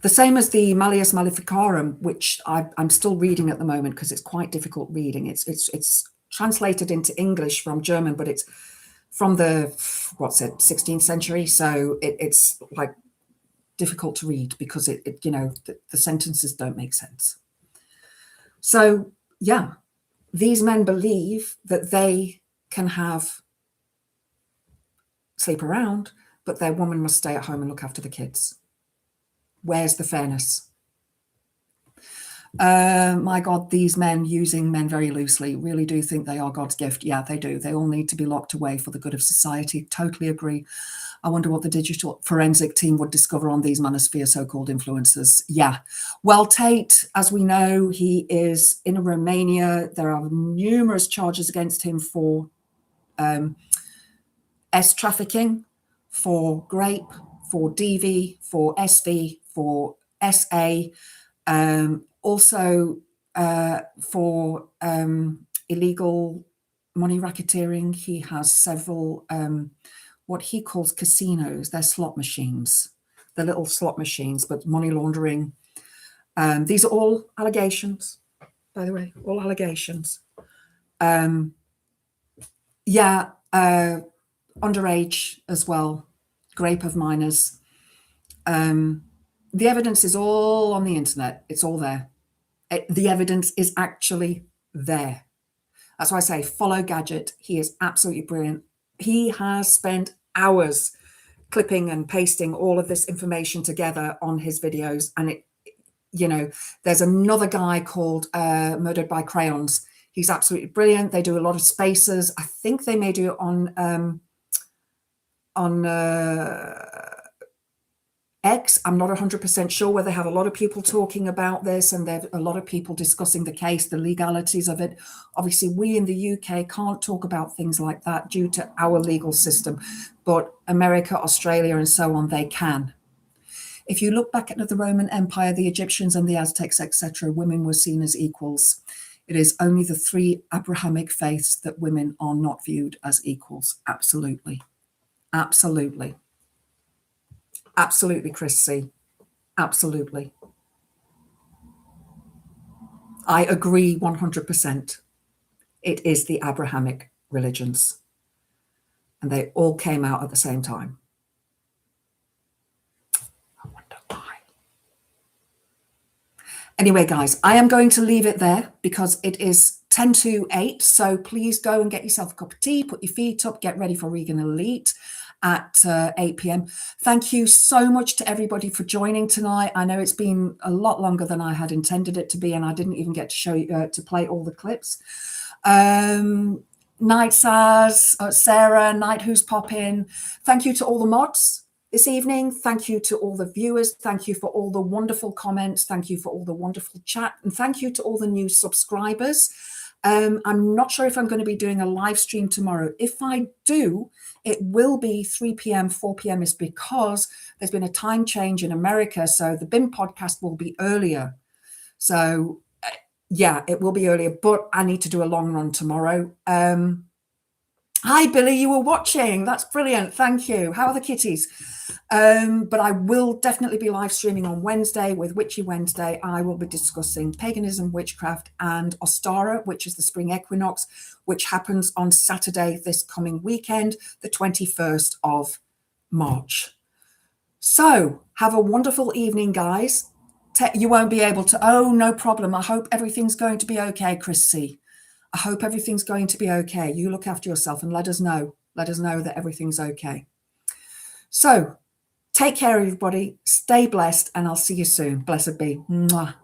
The same as the Malleus Maleficarum, which I'm still reading at the moment because it's quite difficult reading. It's translated into English from German, but it's from the 16th century. So it's like difficult to read because the sentences don't make sense. So yeah, these men believe that they can sleep around, but their woman must stay at home and look after the kids. Where's the fairness? My God, these men using men very loosely really do think they are God's gift. Yeah, they do. They all need to be locked away for the good of society. Totally agree. I wonder what the digital forensic team would discover on these Manosphere so-called influencers. Yeah. Well, Tate, as we know, he is in Romania. There are numerous charges against him for S-trafficking, for grape, for DV, for SV, for SA, also for illegal money racketeering. He has several, what he calls casinos. They're slot machines. They're little slot machines, but money laundering. These are all allegations, by the way, all allegations. Yeah, underage as well, rape of minors. The evidence is all on the internet. It's all there. The evidence is actually there. That's why I say follow Gadget. He is absolutely brilliant. He has spent hours clipping and pasting all of this information together on his videos. And it, you know, there's another guy called Murdered by Crayons. He's absolutely brilliant. They do a lot of spaces. I think they may do it on X. I'm not 100% sure, where they have a lot of people talking about this, and there's a lot of people discussing the case, the legalities of it. Obviously, we in the UK can't talk about things like that due to our legal system, but America, Australia, and so on, they can. If you look back at the Roman Empire, the Egyptians and the Aztecs, etc., women were seen as equals. It is only the 3 Abrahamic faiths that women are not viewed as equals. Absolutely. Absolutely. Absolutely, Chris C. Absolutely. I agree 100%. It is the Abrahamic religions. And they all came out at the same time. I wonder why. Anyway, guys, I am going to leave it there because it is 10 to 8. So please go and get yourself a cup of tea, put your feet up, get ready for Regan Elite at 8 p.m. Thank you so much to everybody for joining tonight. I know it's been a lot longer than I had intended it to be, and I didn't even get to show you to play all the clips. Night Saz, Sarah, Night Who's Poppin'. Thank you to all the mods this evening. Thank you to all the viewers. Thank you for all the wonderful comments. Thank you for all the wonderful chat. And thank you to all the new subscribers. I'm not sure if I'm going to be doing a live stream tomorrow. If I do, it will be 3 p.m., 4 p.m. is because there's been a time change in America. So the BIM podcast will be earlier. So yeah, it will be earlier, but I need to do a long run tomorrow. Hi, Billy, you were watching. That's brilliant. Thank you. How are the kitties? But I will definitely be live streaming on Wednesday with Witchy Wednesday. I will be discussing paganism, witchcraft, and Ostara, which is the spring equinox, which happens on Saturday this coming weekend, the 21st of March. So have a wonderful evening, guys. You won't be able to. Oh, no problem. I hope everything's going to be okay, Chris C. I hope everything's going to be okay. You look after yourself and let us know. Let us know that everything's okay. So take care, everybody. Stay blessed, and I'll see you soon. Blessed be. Mwah.